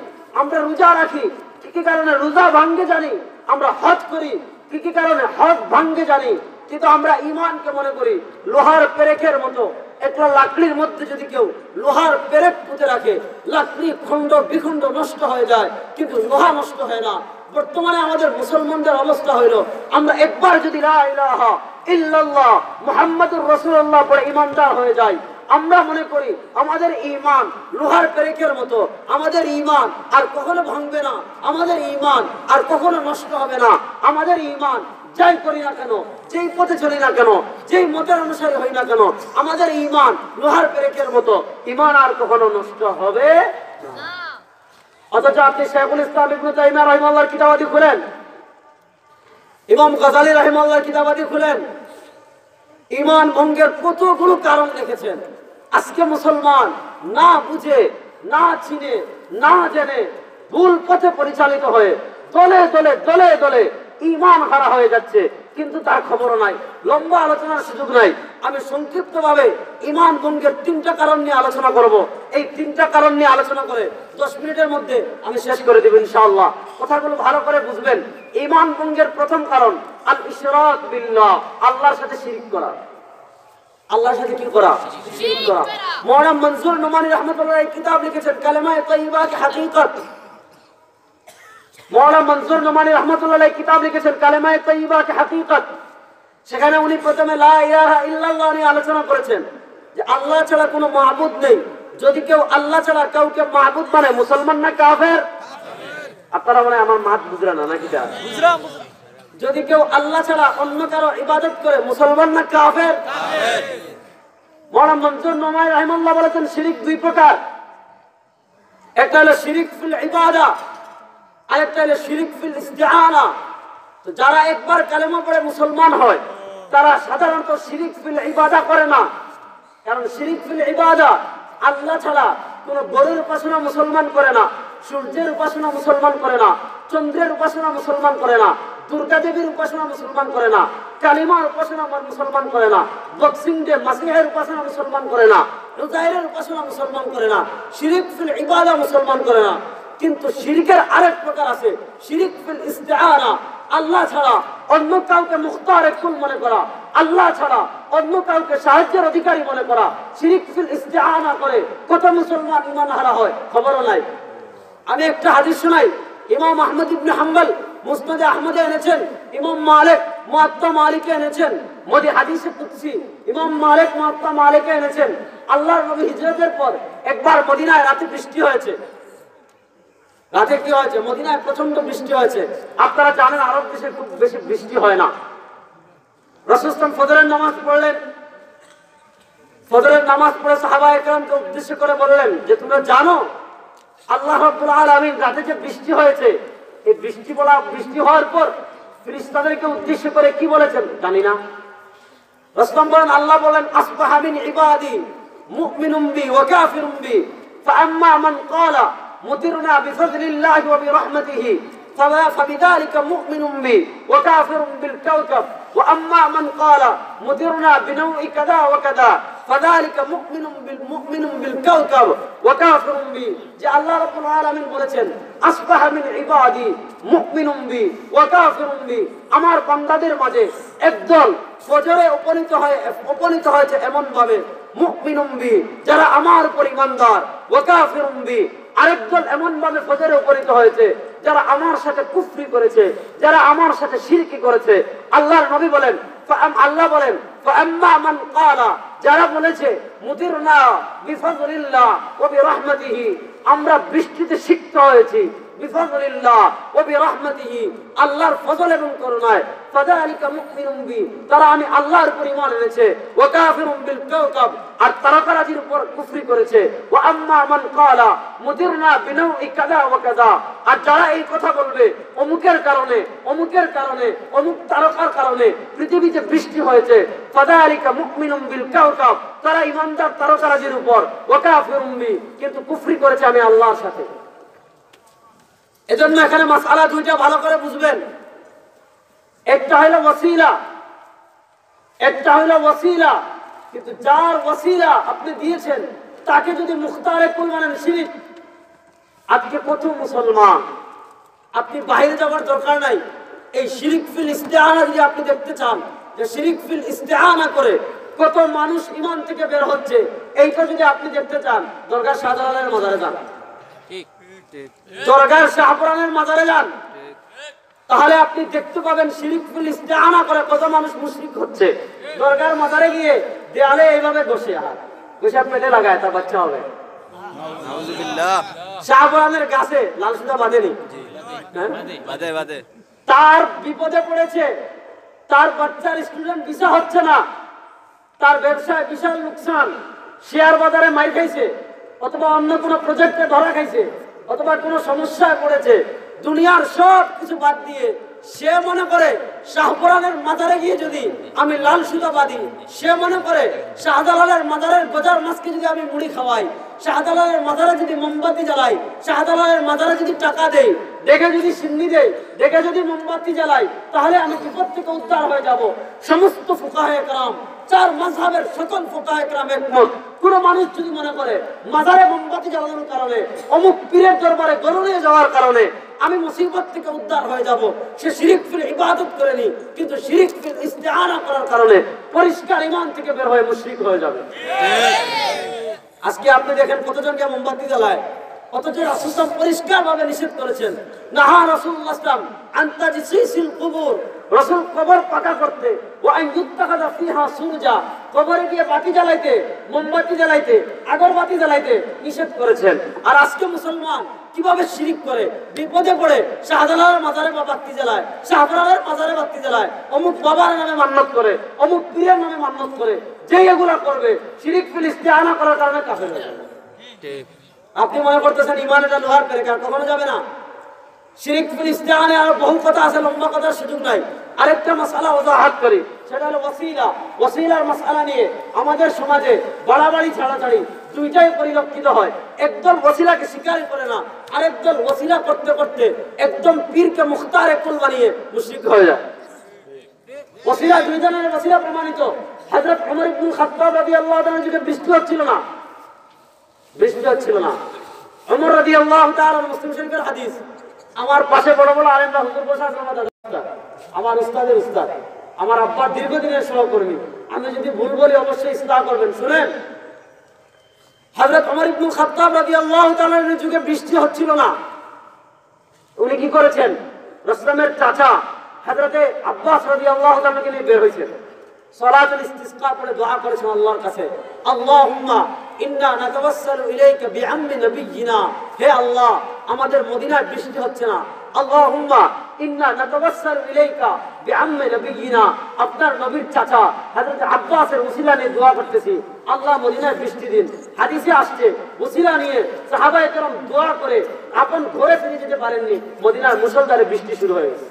Speaker 1: আমরা রোজা রাখি, কি কি কারণে রোজা ভাঙ্গে জানি, আমরা হজ করি, কি কি কারণে হজ ভাঙ্গে জানি, কিন্তু আমরা ঈমানকে মনে করি লোহার পেরেকের মতো। একটা লাকড়ির মধ্যে যদি কেউ লোহার পেরেক পুঁতে রাখে, লাকড়ি খণ্ড বিখণ্ড নষ্ট হয়ে যায়, কিন্তু লোহা নষ্ট হয় না। বর্তমানে আমাদের মুসলমানদের অবস্থা হইল, আমরা একবার যদি লা ইলাহা ইল্লাল্লাহ মুহাম্মাদুর রাসূলুল্লাহ পড়ে ঈমানদার হয়ে যাই, আমরা মনে করি আমাদের ঈমান লোহার পেরেকের মতো, আমাদের ঈমান আর কখনো ভাঙবে না, আমাদের ঈমান আর কখনো নষ্ট হবে না। আমাদের ঈমান যাই করি না কেন, যেই পথে চলি না কেন, যেই মতের অনুসারী হই না কেন, আমাদের ঈমান লোহার পেরেকের মতো, ঈমান আর কখনো নষ্ট হবে না। অথচ আপনি শাইখুল ইসলাম ইবনে তাইমিয়া রাহিমাহুল্লাহর কিতাবাদি খুলেন, ইমাম গাযালী রাহিমাহুল্লাহর কিতাবাদি খুলেন, ঈমান ভঙ্গের কতগুলো কারণ লিখেছেন। আজকে মুসলমান না বুঝে, না চিনে, না জেনে ভুল পথে পরিচালিত হয়ে দলে দলে দলে দলে ঈমান হারা হয়ে যাচ্ছে, কিন্তু তার খবরও নাই, লম্বা আলোচনার সুযোগ নাই। আমি সংক্ষিপ্ত ভাবে ঈমান ভঙ্গের 3টা কারণ নিয়ে আলোচনা করব। এই 3টা কারণ নিয়ে আলোচনা করে 10 মিনিটের মধ্যে আমি শেষ করে দেব ইনশাআল্লাহ। কথাগুলো ভালো করে বুঝবেন। ঈমান ভঙ্গের প্রথম কারণ আল ইশরাক বিল্লাহ, আল্লাহর সাথে শিরক করা। আল্লাহর সাথে কি করা? শিরক করা। মাওলানা মনসুর নোমানী রাহমাতুল্লাহ আলাইহি কিতাব লিখেছেন কালেমায়ে তাইয়্যিবা কি হাকিকত। মাওলানা মনসুর নোমানী রাহমাতুল্লাহ আলাইহি কিতাব লিখেছেন কালেমায়ে তাইয়্যিবা কি হাকিকত। সেখানে উনি প্রথমে লা ইলাহা ইল্লাল্লাহ নিয়ে আলোচনা করেছেন যে আল্লাহ ছাড়া কোনো মাবুদ নেই। যদি কেউ আল্লাহ ছাড়া কাউকে মাবুদ মানে মুসলমান না কাফের? আপনারা মনে আমার মাত বুঝলেন না নাকি? বুঝলাম। যদি কেউ আল্লাহ ছাড়া অন্য কারো ইবাদত করে মুসলমান না কাফের? মাওলানা মনসুর নোমানী রাহিমাহুল্লাহ বলেছেন শিরক 2 প্রকার। একটা হলো শিরক ফিল ইবাদা, আরেকটা হলো শিরক ফিল ইস্তিআনা। তো যারা একবার কালেমা পড়ে মুসলমান হয়, তারা সাধারণত শিরক ফিল ইবাদা করে না। কারণ শিরক ফিল ইবাদা, আল্লাহ ছাড়া কোন গরুর উপাসনা মুসলমান করে না, সূর্যের উপাসনা মুসলমান করে না, চন্দ্রের উপাসনা মুসলমান করে না, দুর্গা দেবীর উপাসনা মুসলমান করে না, কালিমার উপাসনা মুসলমান করে না, বক্সিং ডে মাসিহের উপাসনা মুসলমান করে না, উজাইরের উপাসনা মুসলমান করে না, শিরক ফিল ইবাদা মুসলমান করে না। কিন্তু শিরকের আরেক প্রকার আছে, শিরক ফিল ইস্তিআনা, আল্লাহ ছাড়া অন্য কাউকে মুখতারে কুল মনে করা, আল্লাহ ছাড়া অন্য কাউকে সাহায্যের অধিকারী মনে করা, শিরক ফিল ইস্তিআনা করে কত মুসলমান ঈমান হারা হয় খবরও নাই। আমি একটা হাদিস শোনাই। ইমাম আহমদ ইবনে হাম্বল মুসনাদে আহমদে এনেছেন, ইমাম মালিক মুয়াত্তা মালিকে এনেছেন, মদি হাদিসে কুদসি ইমাম মালিক মুয়াত্তা মালিকে এনেছেন। আল্লাহর নবী হিজরতের পর একবার মদিনায় রাতে বৃষ্টি হয়েছে। রাতে কি হয়েছে? মদিনায় প্রচন্ড বৃষ্টি হয়েছে। আপনারা জানেন আরব দেশে খুব বেশি বৃষ্টি হয় না। রাসূল সাল্লাল্লাহু ফজরের নামাজ পড়লেন। ফজরের নামাজ পড়ে সাহাবায়ে কেরামকে উদ্দেশ্য করে বললেন যে তোমরা জানো আল্লাহ রাব্বুল আলামিন রাতে যে বৃষ্টি হয়েছে, এই বৃষ্টি হওয়ার পর ফেরেশতাদেরকে উদ্দেশ্য করে কি বলেছেন? জানি না। রাসূল বলেন, আল্লাহ বলেন আসবাহা মিন ইবাদি মুমিনুম বি ওয়া কাফিরুম বি ফাআম্মা মান ক্বালা মুতিরনা বিফযলিল্লাহি ওয়া বিরহমাতিহি فبذلك مؤمن بي وكافر بالكوكب وأما من قال مطرنا بنوع كذا وكذا فذلك مؤمن بالكوكب وكافر بي। যে আল্লাহ রাব্বুল আলামিন বলেছেন আসবাহা মিন ইবাদি মুমিনুম বি ওয়া কাফিরুম বি, আমার বান্দাদের মাঝে একদল ফজরে উপনীত হয়েছে এমন ভাবে, মুমিনুম বি যারা আমার উপর ঈমানদার, ওয়া কাফিরুম বি আরেকদল এমন ভাবে ফজরে উপনীত হয়েছে যারা আমার সাথে কুফরি করেছে, যারা আমার সাথে শিরকি করেছে। আল্লাহর নবী বলেন, আল্লাহ বলেন ফাআম্মা মান ক্বালা, যারা বলেছে মুতিরনা বিফযলিল্লাহ ওয়া বিরহমাতিহি, আমরা বৃষ্টিতে সিক্ত হয়েছি, বিফাযলিল্লাহ ওয়া বিরাহমাতিহি, আল্লাহর ফজল এবং করুণায়। ফাযালিকা মুমিনুম বি, তারা আমি আল্লাহর উপর ঈমান এনেছে। ওয়া কাফিরুম বিল কাওকাব, আর তারকারাজির উপর কুফরি করেছে। ওয়া আম্মা মান ক্বালা মুদিরনা বিনাউই কাযা ওয়া কাযা, আর যারা এই কথা বলবে অমুকের কারণে অমুকের কারণে অমুক তারকার কারণে পৃথিবীতে বৃষ্টি হয়েছে, ফাযালিকা মুমিনুম বিল কাওকাব, তারা ঈমানদার তারকারাজির উপর। ওয়া কাফিরুম বি, কিন্তু কুফরি করেছে আমি আল্লাহর সাথে। এজন্য এখানে মাসআলা দুইটা ভালো করে বুঝবেন। একটা হলো ওয়াসিলা, একটা হলো ওয়াসিলা, কিন্তু যার ওয়াসিলা আপনি দিয়েছেন তাকে যদি মুখতারে কুল মানেন শিরক। আজকে কত মুসলমান, আপনি বাইরে যাওয়ার দরকার নাই, এই শিরক ফিল ইস্তিআনা যদি আপনি দেখতে চান যে শিরক ফিল ইস্তিআনা করে কত মানুষ ঈমান থেকে বের হচ্ছে, এইটা যদি আপনি দেখতে চান দরগার শাহজালালের মাজারে যান, দরগার শাহপুরানের মাজারে যান, তাহলে আপনি দেখতে পাবেন শিরক ফিল ইস্তিআনা করে কত মানুষ মুশরিক হচ্ছে। দরগার মাজারে গিয়ে দেয়ালে এইভাবে বসে পেটে লাগায় তার বাচ্চা হবে। নাউযুবিল্লাহ। শাহপুরানের গাছে লাল সুতা বাঁধেনি, বাঁধে। তার বিপদে পড়েছে, তার বাচ্চার স্টুডেন্ট ভিসা হচ্ছে না, তার ব্যবসায় বিশাল লোকসান, শেয়ার বাজারে মাইর খাইছে, অথবা অন্য কোনো প্রজেক্টে ধরা খাইছে, অথবা কোনো সমস্যায় পড়েছে, দুনিয়ার সব কিছু বাদ দিয়ে সে মনে করে শাহপুরানের মাজারে গিয়ে যদি আমি লাল সুতা বাঁধি, সে মনে করে শাহজালালের মাজারের গজার মাছকে যদি আমি মুড়ি খাওয়াই, শাহজালালের মাজারে যদি মোমবাতি জ্বালাই, শাহজালালের মাজারে যদি টাকা দেই, দেখে যদি সিন্নি দেই, দেখে যদি মোমবাতি জ্বালাই, তাহলে আমি বিপদ থেকে উদ্ধার হয়ে যাব। সমস্ত ফুকাহে কেরাম, চার মাযহাবের সকল ফুকাহে কেরাম একমত। কোন মানুষ যদি মনে করে মাজারে মোমবাতি জ্বালানোর কারণে, অমুক পীরের দরবারে গরু নিয়ে যাওয়ার কারণে আমি মুসিবত থেকে উদ্ধার হয়ে যাব, সে শিরক ফিল ইবাদত করেনি, কিন্তু শিরক ফিল ইস্তিআনা করার কারণে পরিষ্কার ঈমান থেকে বের হয়ে মুশরিক হয়ে যাবে। আজকে আপনি দেখেন কতজনকে মোমবাতি জ্বালায়, অথচ রাসূল সাল্লাল্লাহু পরিষ্কারভাবে নিষেধ করেছেন। নাহা রাসূলুল্লাহ সাল্লাল্লাহু আলাইহি ওয়াসাল্লাম আন তাজসিসিল কুবুর, রাসূল কবর পাকা করতে, ওয়া আন ইত্তাখাযা ফিহা সুরজা, কবরে গিয়ে বাতি জ্বালাইতে, মোমবাতি জ্বালাইতে, আগরবাতি জ্বালাইতে নিষেধ করেছেন। আর আজকে মুসলমান কিভাবে শিরিক করে, বিপদে পড়ে শাহজালালের মাজারে বাতি জ্বালায়, শাহপুরানের মাজারে বাতি জ্বালায়, অমুক বাবার নামে মান্নত করে, অমুক পীরের নামে মান্নত করে, যে এগুলা করবে শিরিক ফিল ইস্তিআনা করার কারণে কাফের হয়ে যাবে। আপনি মনে করতেছেন ইমান এটা লোহার পেরেক, কখনো যাবে না। শিরক ফিল ইস্তিআনা আর বহু কথা আছে, লম্বা কথার সুযোগ নাই। আরেকটা মাসআলা ওয়াজাহাত করি, সেটা হলো ওয়াসিলা। ওয়াসিলার মাসআলা নিয়ে আমাদের সমাজে বাড়াবাড়ি ছাড়াছাড়ি দুইটাই পরিলক্ষিত হয়। একদল ওয়াসিলাকে স্বীকার করে না, আরেকদল ওয়াসিলা করতে করতে একদম পীরকে মুখতারে কুল বানিয়ে মুশরিক হয়ে যায়। ওয়াসিলা দুই জনের ওয়াসিলা প্রমাণিত। হযরত ওমর ইবনে খাত্তাব রাদিয়াল্লাহু তাআলা যুগে বৃষ্টি হচ্ছিল না, বৃষ্টি হচ্ছিল না। ওমর রাদিয়াল্লাহু তাআলা, মুসলিম শরীফের হাদিস, আমার পাশে বড় বড় আলেমরা হুজুর বসে আছেন, আমার উস্তাদের উস্তাদ, আমার আব্বার দীর্ঘদিনের সহকর্মী, আমি যদি ভুল বলি অবশ্যই ইসলাহ করবেন। শুনেন, হযরত ওমর ইবনে খাত্তাব রাদিয়াল্লাহু তাআলার যুগে বৃষ্টি হচ্ছিল না, উনি কি করেছেন? রাসূলের চাচা হযরতে আব্বাস রাদিয়াল্লাহু তাআলাকে নিয়ে বের হয়েছেন, সালাতুল ইস্তিসকা পড়ে দোয়া করেছেন আল্লাহর কাছে, আল্লাহুম্মা ইন্না নাতাওয়াসসালু ইলাইকা বিআম্মি নবিয়িনা, হে আল্লাহ আমাদের মদিনায় বৃষ্টি হচ্ছে না, আল্লাহুম্মা ইন্না নাতাওয়াসসালু ইলাইকা বিআম্মি নবিয়িনা, আপনার নবীর চাচা হযরত আব্বাসের ওসিলা নিয়ে দোয়া করতেছি, আল্লাহ মদিনায় বৃষ্টি দিন। হাদিসে আসছে ওসিলা নিয়ে সাহাবায়ে কেরাম দোয়া করে আপন ঘরে ফিরে যেতে পারেননি, মদিনার মুষলধারে বৃষ্টি শুরু হয়ে গেছে।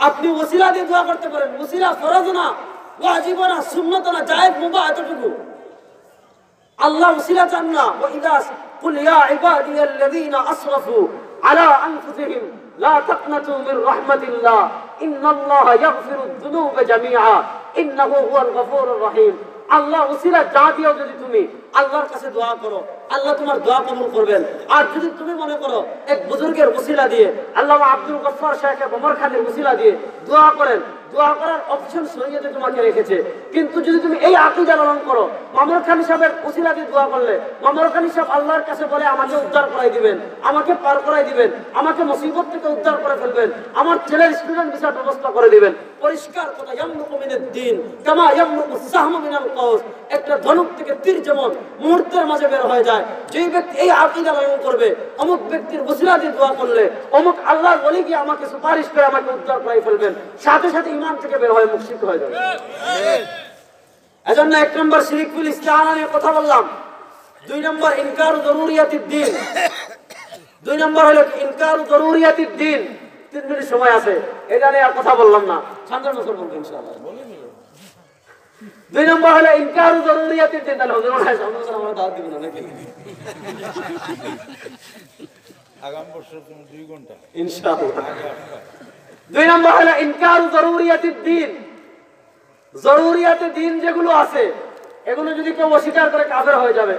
Speaker 1: আপনি ওসিলা দিয়ে দোয়া করতে পারেন, ওসিলা ফরজ না, ওয়াজিব না, সুন্নাত না, জায়েজ মুবাহ, এতটুকু। আল্লাহ ওসিলা চান না। ওয়া ইযা কুল ইয়া ইবাদিয়াল্লাযীনা আসরাফু আলা আনফুসিহিম লা তাকনাতু মির রাহমাতিল্লাহ ইন্নাল্লাহা ইয়াগফিরুয যুনুবা জামিআ ইন্নাহু হুয়াল গফুরুর রহিম। আল্লাহ ওসিলা যা দিও, যদি তুমি আল্লাহর কাছে দোয়া করো, আল্লাহ তোমার দোয়া কবুল করবেন। আর যদি তুমি মনে করো এক বুজুর্গের ওসিলা দিয়ে, আল্লামা আব্দুল গফফার সাহেব ওমর খানের ওসিলা দিয়ে দোয়া করেন, দোয়া করার অপশন শরীয়তে তোমাকে রেখেছে। কিন্তু যদি তুমি এই আকীদা লালন করো, ওমর খান সাহেবের ওসিলা দিয়ে দোয়া করলে ওমর খান সাহেব আল্লাহর কাছে বলে আমাকে উদ্ধার করাই দিবেন, আমাকে পার করাই দিবেন, আমাকে মুসিবত থেকে উদ্ধার করে ফেলবেন, আমার ছেলের স্টুডেন্ট ভিসার ব্যবস্থা করে দিবেন। পরিষ্কার কথা, ইয়ামলুকু মিনাদ দ্বীন কামা ইয়ামলুকু সাহমু মিনাল কাউস। একটা ধনুক থেকে তীর যেমন মুহূর্তের মাঝে বের হয়ে যায়। যেই ব্যক্তি এই আকীদা লালন করবে, অমুক ব্যক্তির ওসিলা দিয়ে দোয়া করলে অমুক আল্লাহর ওলি গিয়ে আমাকে সুপারিশ করে আমাকে উদ্ধার করে ফেলবেন, সাথে সাথে ঈমান থেকে বের হয়ে মুশরিক হয়ে যাবে। এজন্য 1 নম্বর শিরক ফিল ইস্তিআনা নিয়ে কথা বললাম। 2 নম্বর ইনকারু যরুরিয়াতিদ দ্বীন। 2 নম্বর হলো ইনকারু যরুরিয়াতিদ দ্বীন। 3 মিনিট সময় আছে, এটা নিয়ে আর কথা বললাম না, সামনের বছর বলবো ইনশাআল্লাহ। 2 নম্বর হলো ইনকারু যরুরিয়াতিদ দ্বীন। তাহলে হুজুর ভাই সামনের বছর আমরা দাওয়াত দিব না নাকি?
Speaker 2: আগামী বছর তুমি 2 ঘন্টা
Speaker 1: ইনশাআল্লাহ। 2 নম্বর হলো ইনকারু যরুরিয়াতিদ দ্বীন। জরুরিয়াতে দিন যেগুলো আছে এগুলো যদি কেউ অস্বীকার করে কাফের হয়ে যাবে।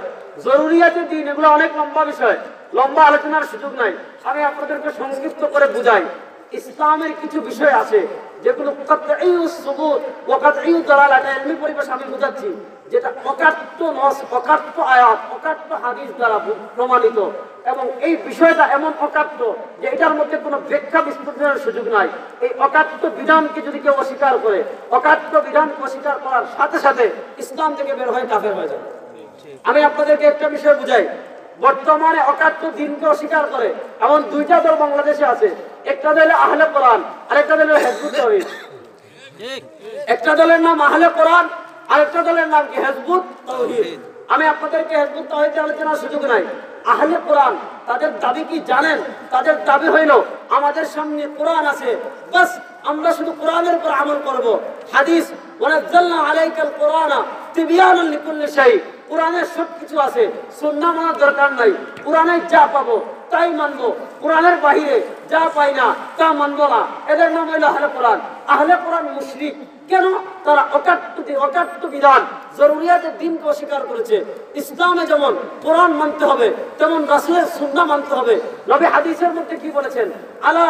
Speaker 1: জরুরিয়াতে দিন এগুলো অনেক লম্বা বিষয়, লম্বা আলোচনার সুযোগ নাই। আমি আপনাদেরকে সংক্ষিপ্ত করে বুঝাই। ইসলামের কিছু বিষয় আছে যেগুলো কাতঈউস সুবুত ওয়া কাতঈউ দালালাত, ইলমি পরিবেশ আমি বুঝাচ্ছি, যেটা অকাট্য নস, অকাট্য আয়াত, অকাট্য হাদিস দ্বারা প্রমাণিত, এবং এই বিষয়টা এমন অকাট্য যে এটার মধ্যে কোনো ব্যাখ্যা বিশ্লেষণের সুযোগ নাই। এই অকাট্য বিধানকে যদি কেউ অস্বীকার করে, অকাট্য বিধানকে অস্বীকার করার সাথে সাথে ইসলাম থেকে বের হয়ে কাফের হয়ে যাবে। আমি আপনাদেরকে একটা বিষয় বুঝাই। বর্তমানে অকাট্য দিনকে অস্বীকার করে এমন 2টা দল বাংলাদেশে আছে। একটা দল আহলে কোরআন আর একটা দল হিজবুত তাওহীদ। একটা দলের নাম আহলে কোরআন আর একটা দলের নাম কি হিজবুত তাওহীদ। আমি আপনাদেরকে হিজবুত তাওহীদ আলোচনার সুযোগ নাই। আহলে কোরআন তাদের দাবি কি জানেন? তাদের দাবি হইল আমাদের সামনে কোরআন আছে, বাস আমরা শুধু কোরআনের উপর আমল করব। হাদিস ওয়ানাজ্জালনা আলাইকাল কোরআনা তিবয়ানান লিকুল্লি শাই, কোরআনের সব কিছু আছে, সুন্নাহ মানার দরকার নাই। কোরআনে যা পাবো তাই মানবো, কোরআনের বাহিরে যা পাই না তা মানবো না। এদের নাম হইল আহলে কোরআন। আহলে কোরআন মুশরিক। কেন? তারা অকাট্য বিধান জরুরিয়াতের দিনকে অস্বীকার করেছে। ইসলামে যেমন কোরআন মানতে হবে তেমন রাসূলের সুন্নাহ মানতে হবে। নবী হাদিসের মধ্যে কি বলেছেন? আলা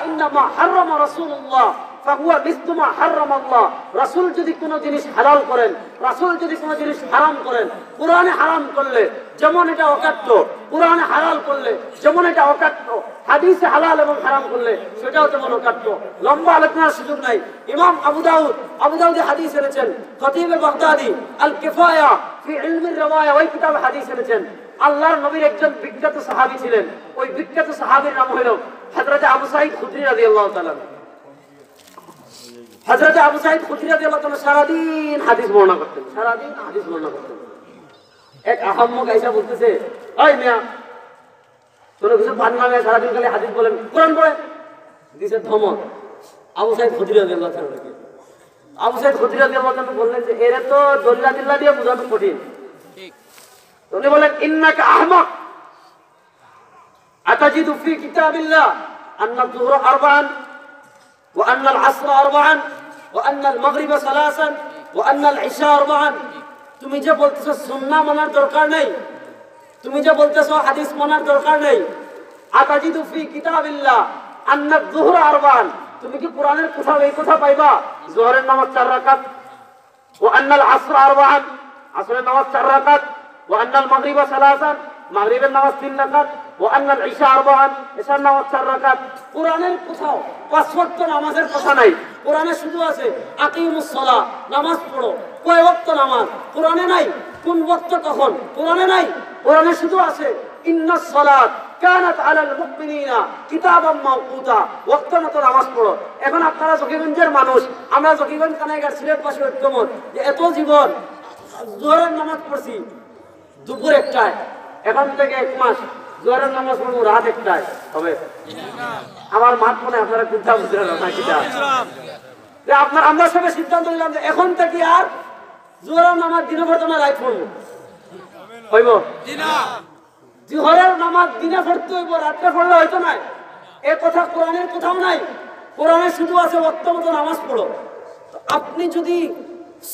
Speaker 1: ইন্নামা হারামা রাসূলুল্লাহ ফাহুয়া মিসলু মা হারাম আল্লাহ। রাসূল যদি কোনো জিনিস হালাল করেন, রাসূল যদি কোনো জিনিস হারাম করেন, কোরআনে হারাম করলে যেমন এটা অকাট্য, কোরআনে হালাল করলে যেমন এটা অকাট্য, হাদিসে হালাল এবং হারাম করলে সেটাও তেমন অকাট্য। লম্বা আলোচনার সুযোগ নাই। ইমাম আবু দাউদ হাদিস এনেছেন। খতিব বাগদাদি আল কিফায়া ফি ইলমির রিওয়ায়া ওই কিতাবে হাদিস এনেছেন। আল্লাহর নবীর একজন বিখ্যাত সাহাবী ছিলেন। ওই বিখ্যাত সাহাবীর নাম হলো হযরত আবু সাঈদ খুদরি রাদিয়াল্লাহু তাআলা। হযরত আবু সাঈদ খুদরি রাদিয়াল্লাহু তাআলা সারাদিন হাদিস বর্ণনা করতেন, সারাদিন হাদিস বর্ণনা করতেন। এক আহাম্মক আয়েশা বলতেছে, ওই মিয়া তোর কিছু পান নামে সারাদিন খালি হাদিস বলেন, কোরআন পড়ে দিছে ধমক। আবু সাঈদ খুদরি রাদিয়াল্লাহু তাআলা আবু সাঈদ খুদরি রাদিয়াল্লাহু তাআলা বললেন যে এর তো দল্লা দিল্লা দিয়ে বোঝানো কঠিন। ঠিক। উনি বলেন ইন্নাকা আহমাক আতাজিদু ফি কিতাবিল্লাহ আন্না যুহরা আরবাআন ওয়া আন্না আল-আসরা আরবাআন ওয়া আন্না আল-মাগরিবা সালাসান ওয়া আন্না আল-ইশা আরবাআন। তুমি যে বলতেছো সুন্নাহ মানার দরকার নেই, তুমি যে বলতেছো হাদিস মানার দরকার নেই, আতাজিদু ফি কিতাবিল্লাহ আন্না যুহরা আরবাআন, তুমি কি কোরআনের কোথাও এই কথা পাইবা যোহরের নামাজ 4 রাকাত, ওয়া আন্না আল-আসরা আরবাআন, আসরের নামাজ 4 রাকাত, ওয়া আন্না আল-মাগরিবা সালাসান, মাগরিবের নামাজ 3 রাকাত, ওয়া আন্না আল-ইশা আরবাআন, ইশার নামাজ 4 রাকাত। কোরআনের কোথাও 5 ওয়াক্ত নামাজের কথা নাই। কোরআনে শুধু আছে আকিমুস সালাহ, নামাজ পড়ো। কয় ওয়াক্ত নামাজ? কোরআনে নাই। কোন ওয়াক্ত কখন? কোরআনে নাই। কোরআনে শুধু আছে ইন্নাস সালাত কানাত আলাল মুমিনিনা কিতাবাম মাওকুতা, ওয়াক্ত মতো নামাজ পড়ো। এখন আপনারা জকিগঞ্জের মানুষ, আমরা জকিগঞ্জ কানাইগার সিলেট পাশে ঐক্যমত যে এত জীবন জোহরের নামাজ পড়ছি দুপুর 1টায়, এখন থেকে 1 মাস জোহরের নামাজ পড়বো রাত 1টায় হবে। আমার মাঠ মনে আপনারা চিন্তা বুঝলেন না কিটা? আমরা সবাই সিদ্ধান্ত নিলাম যে এখন থেকে আর জোহরের নামাজ দিনে পড়তো না, রাত পড়বো। হইব? জোহরের নামাজ দিনে পড়তে হইব, রাত্রে পড়লে হয়তো নাই। এ কথা কোরআনের কোথাও নাই। কোরআনে শুধু আছে ওয়াক্ত মতো নামাজ পড়ো। আপনি যদি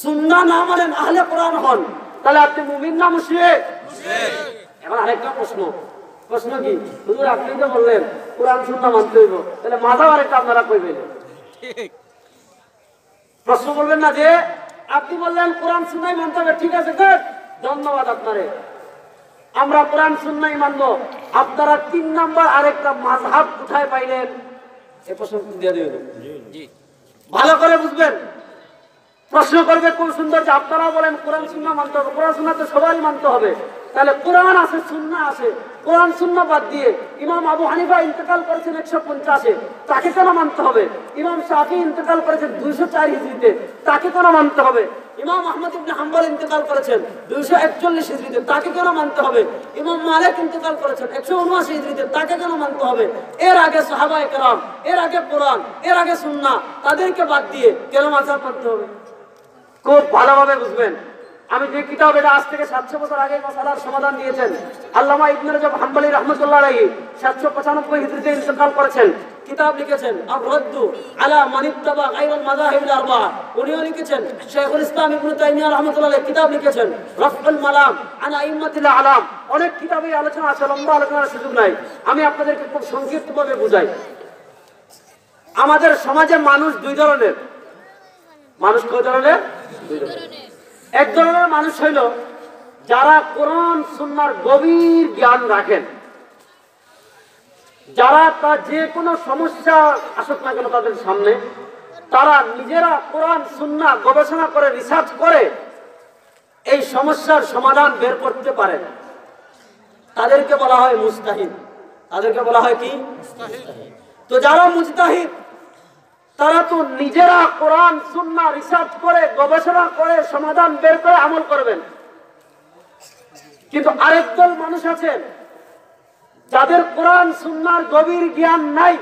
Speaker 1: সুন্নাহ না মানেন, আহলে কোরআন হন, তাহলে আপনি মুমিন না মুশরিক? এখন আরেকটা প্রশ্ন কি হুজুর আপনি তো বললেন কোরআন সুন্নাহ মানতে হইব, তাহলে মাযহাব আরেকটা আপনারা কইবেন। ঠিক প্রশ্ন করবেন না যে আপনি বললেন কোরআন সুন্নাহ মানতে হবে, ঠিক আছে গুড, ধন্যবাদ আপনারে, আমরা কোরআন সুন্নাহ মানবো। আপনারা 3 নাম্বার আরেকটা মাযহাব কোথায় পাইলেন? এই প্রশ্ন দিয়ে দিবেন, জি ভালো করে বুঝবেন। প্রশ্ন করবে খুব সুন্দর যে আপনারা বলেন কোরআন সুন্নাহ মানতে হবে, কোরআন সুন্নাহ তো সবাই মানতে হবে, তাহলে কোরআন আছে সুন্নাহ আছে, কোরআন সুন্নাহ বাদ দিয়ে ইমাম আবু হানিফা ইন্তেকাল করেছেন 150-এ, তাকে কেন মানতে হবে? ইমাম শাফি ইন্তেকাল করেছেন 204 হিজরিতে, তাকে কেন মানতে হবে? ইমাম আহমদ ইবনে হাম্বল ইন্তেকাল করেছেন 241 হিজরিতে, তাকে কেন মানতে হবে? ইমাম মালিক ইন্তেকাল করেছেন 179 হিজরিতে, তাকে কেন মানতে হবে? এর আগে সাহাবায়ে কেরাম, এর আগে কোরআন, এর আগে সুন্নাহ, তাদেরকে বাদ দিয়ে কেন মাযহাব মানতে হবে? খুব ভালোভাবে বুঝবেন। আমি যে কিতাব, এটা আজ থেকে 700 বছর আগে মাসালার সমাধান দিয়েছেন আল্লামা ইবনে রাজব হাম্বলি রাহমাতুল্লাহ আলাইহি, 795 হিজরিতে ইন্তেকাল করেছেন। কিতাব লিখেছেন আর-রাদ্দু আলা মান ইত্তাবা গায়রাল মাযাহিবিল আরবা'a। উনিও লিখেছেন শাইখুল ইসলাম ইবনে তাইমিয়া রাহমাতুল্লাহ আলাইহি কিতাব লিখেছেন রাফউল মালাম আন আইম্মাতিল আলাম। অনেক কিতাবে আলোচনা আছে, লম্বা আলোচনার সুযোগ নাই, আমি আপনাদেরকে খুব সংক্ষিপ্তভাবে বুঝাই। আমাদের সমাজে মানুষ দুই ধরনের। মানুষ কয় ধরনের? দুই ধরনের। এক ধরনের মানুষ হইল যারা কোরআন সুন্নাহর গভীর জ্ঞান রাখেন, যারা তার যে কোনো সমস্যা আসুক না কেন তাদের সামনে, তারা নিজেরা কোরআন সুন্নাহ গবেষণা করে রিসার্চ করে এই সমস্যার সমাধান বের করতে পারেন। তাদেরকে বলা হয় মুজতাহিদ। তাদেরকে বলা হয় কি? তো যারা মুজতাহিদ তারা তো নিজেরা কোরআন সুন্নাহ রিসার্চ করে গবেষণা করে সমাধান বের করে আমল করবেন। কিন্তু আরেক দল মানুষ আছেন যাদের কোরআন সুন্নাহর গভীর জ্ঞান নাই,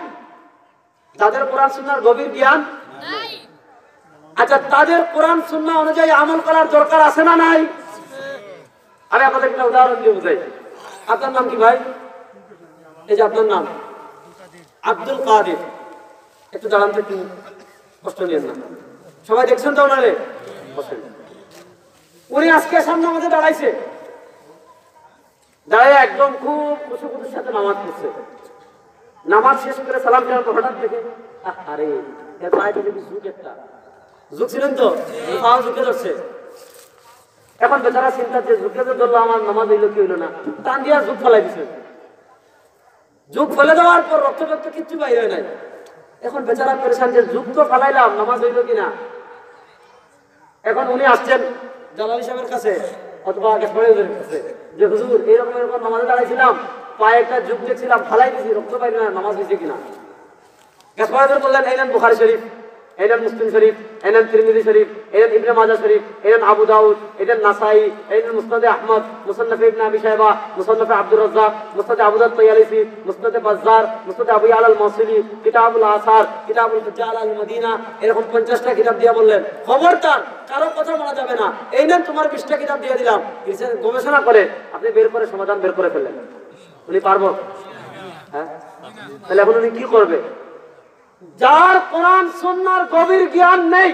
Speaker 1: যাদের কোরআন সুন্নাহর গভীর জ্ঞান নাই। আচ্ছা, তাদের কোরআন সুন্নাহ অনুযায়ী আমল করার দরকার আছে না নাই? আমি আপনাদের একটা উদাহরণ দিয়ে বুঝাই। আপনার নাম কি ভাই? এই যে আপনার নাম আব্দুল কাদের। একটু দাঁড়ান তো, একটু কষ্ট নিয়েন না, সবাই দেখছেন তো ওনারে? উনি আজকে সামনে আমাদের দাঁড়াইছে, দাঁড়ায় একদম খুব খুশুখুশুর সাথে নামাজ পড়ছে। নামাজ শেষ করে সালাম ফেরার পর হঠাৎ দেখে আরে এর পায়ে থেকে ঝুঁক, একটা ঝুঁক ছিলেন তো, পাও ঝুঁকে ধরছে। এখন বেচারা চিন্তা যে ঝুঁকে যে ধরলো, আমার নামাজ হইলো কি হইলো না, টান দিয়া ঝুঁক ফেলাই দিছে। ঝুঁক ফেলে দেওয়ার পর রক্ত রক্ত কিচ্ছু বাইরে হয় নাই। এখন বেচারা পেরেছেন যে ঝুঁক তো ফেলাইলাম, নামাজ হইলো কিনা। এখন উনি আসছেন জালালি সাহেবের কাছে অথবা কাছে যে হুজুর এরকম এরকম নামাজে দাঁড়াইছিলাম, পায়ে একটা ঝুঁক দেখছিলাম, ফালাই দিছি, রক্ত বাইরে না, নামাজ হয়েছে কিনা। গাছপাড়া বললেন এই নেন বুখারী শরীফ, এই নেন মুসলিম শরীফ, এই নেন তিরমিজি শরীফ, এই নেন ইবনে মাজাহ শরীফ, এই নেন আবু দাউদ, এই নেন নাসাই, এই নেন মুসনাদে আহমদ, মুসান্নাফে ইবনে আবি শায়বা, মুসান্নাফে আব্দুর রাজ্জাক, মুসনাদে আবু দাউদ তায়ালিসি, মুসনাদে বাজ্জার, মুসনাদে আবু ইয়ালা আল-মাওসিলি, কিতাবুল আসার, কিতাবুল রিজাল আল-মদিনা, এরকম 50টা কিতাব দিয়ে বললেন খবরদার কারো কথা মানা যাবে না। এই নেন তোমার 20টা কিতাব দিয়ে দিলাম, গবেষণা করে আপনি বের করে সমাধান বের করে ফেললেন। উনি পারবো? হ্যাঁ, তাহলে এখন উনি কি করবে? যার কোরআন সুন্নাহর গভীর জ্ঞান নেই,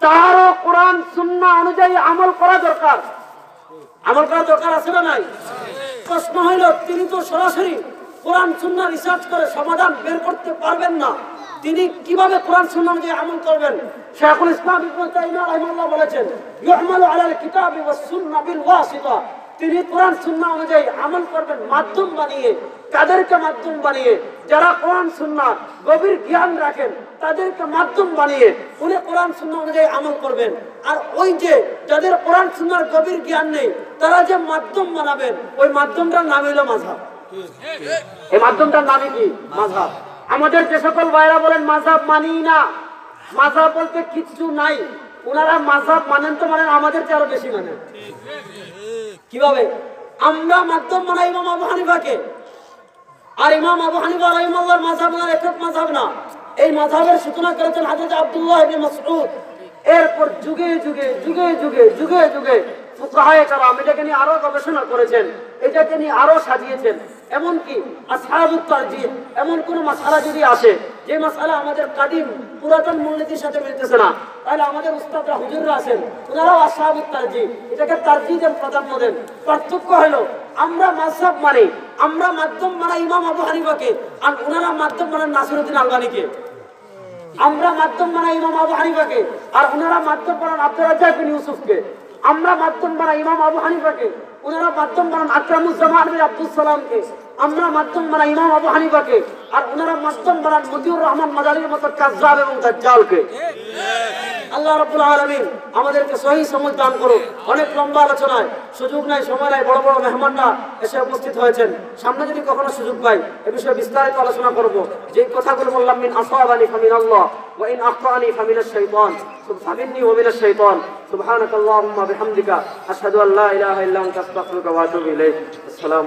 Speaker 1: তারও কোরআন সুন্নাহ অনুযায়ী আমল করা দরকার। আমল করা দরকার আছে না নাই? প্রশ্ন হইল, তিনি তো সরাসরি কোরআন সুন্নাহ রিসার্চ করে সমাধান বের করতে পারবেন না, তিনি কিভাবে কোরআন সুন্নাহ অনুযায়ী আমল করবেন? শাইখুল ইসলাম ইবনে তাইমিয়া রাহিমাহুল্লাহ বলেছেন ইউহমালু আলাল কিতাবি ওয়াস সুন্নাহ বিল ওয়াসিতা। তিনি কোরআন সুন্নাহ অনুযায়ী আমল করবেন মাধ্যম বানিয়ে। তাদেরকে মাধ্যম বানিয়ে, যারা কোরআন সুন্নাহ গভীর জ্ঞান রাখেন তাদেরকে মাধ্যম বানিয়ে উনি কোরআন সুন্নাহ অনুযায়ী আমল করবেন। আর ওই যে যাদের কোরআন সুন্নাহর গভীর জ্ঞান নেই, তারা যে মাধ্যম বানাবেন, ওই মাধ্যমটার নাম হলো মাযহাব। এই মাধ্যমটার নামই কি? মাযহাব। আমাদের যে সকল ভাইরা বলেন মাযহাব মানি না, মাযহাব বলতে কিচ্ছু নাই, ওনারা মাযহাব মানেন তো মানেন আমাদের চেয়ে আরো বেশি মানেন। কিভাবে? আমরা মাধ্যম মানাই ইমাম আবু হানিফাকে, আর ইমাম আবু হানিফা রাহিমাহুল্লাহর মাযহাব না, একক মাযহাব না। এই মাযহাবের সূচনা করেছেন হযরত আব্দুল্লাহ ইবনে মাসউদ। এরপর যুগে যুগে যুগে যুগে যুগে যুগে ফুকাহায়ে কেরাম এটাকে নিয়ে আরো গবেষণা করেছেন, এটাকে নিয়ে আরো সাজিয়েছেন। এমনকি আসহাবুত তারজিহ, এমন কোন মাসআলা যদি আসে যে মাসআলা আমাদের কাদিম পুরাতন মূলনীতির সাথে মিলতেছে না, তাহলে আমাদের উস্তাদরা হুজুররা আছেন, ওনারাও আসহাবুত তারজিহ, এটাকে তারজিহ দেন, প্রাধান্য দেন। পার্থক্য হলো আমরা মাযহাব মানি, আমরা মাধ্যম মানাই ইমাম আবু হানিফাকে, আর ওনারা মাধ্যম মানেন নাসিরউদ্দিন আলবানীকে। আমরা মাধ্যম মানাই ইমাম আবু হানিফাকে, আর ওনারা মাধ্যম বানান আব্দুর রাজ্জাক বিন ইউসুফকে। আমরা মাধ্যম বানাই ইমাম আবু হানিফাকে, ওনারা মাধ্যম বানান আকরামুজ্জামান বিন আব্দুস সালামকে। আমরা মাধ্যম বানাই ইমাম আবু হানিফাকে, আর ওনারা মাধ্যম বানান মতিউর রহমান মাদানির মতো কাযযাব এবং দাজ্জালকে। আল্লাহ রাব্বুল আলামিন আমাদেরকে সহি সমঝ দান করুন। অনেক লম্বা আলোচনায় সুযোগ নাই, সময় নাই, বড় বড় মেহমানরা এসে উপস্থিত হয়েছেন। সামনে যদি কখনো সুযোগ পাই এ বিষয়ে বিস্তারিত আলোচনা করব। যে কথাগুলো বললাম, মিন আসাবানি ফামিনাল্লাহ ওয়া ইন আখতানি ফামিনাশ শাইতান সুবহানাল্লাহি ওয়া মিনাশ শাইতান সুবহানাকাল্লাহুম্মা বিহামদিকা আশহাদু আল্লা ইলাহা ইল্লা আনতা আস্তাগফিরুকা ওয়া আতুবু ইলাইক। আসসালামু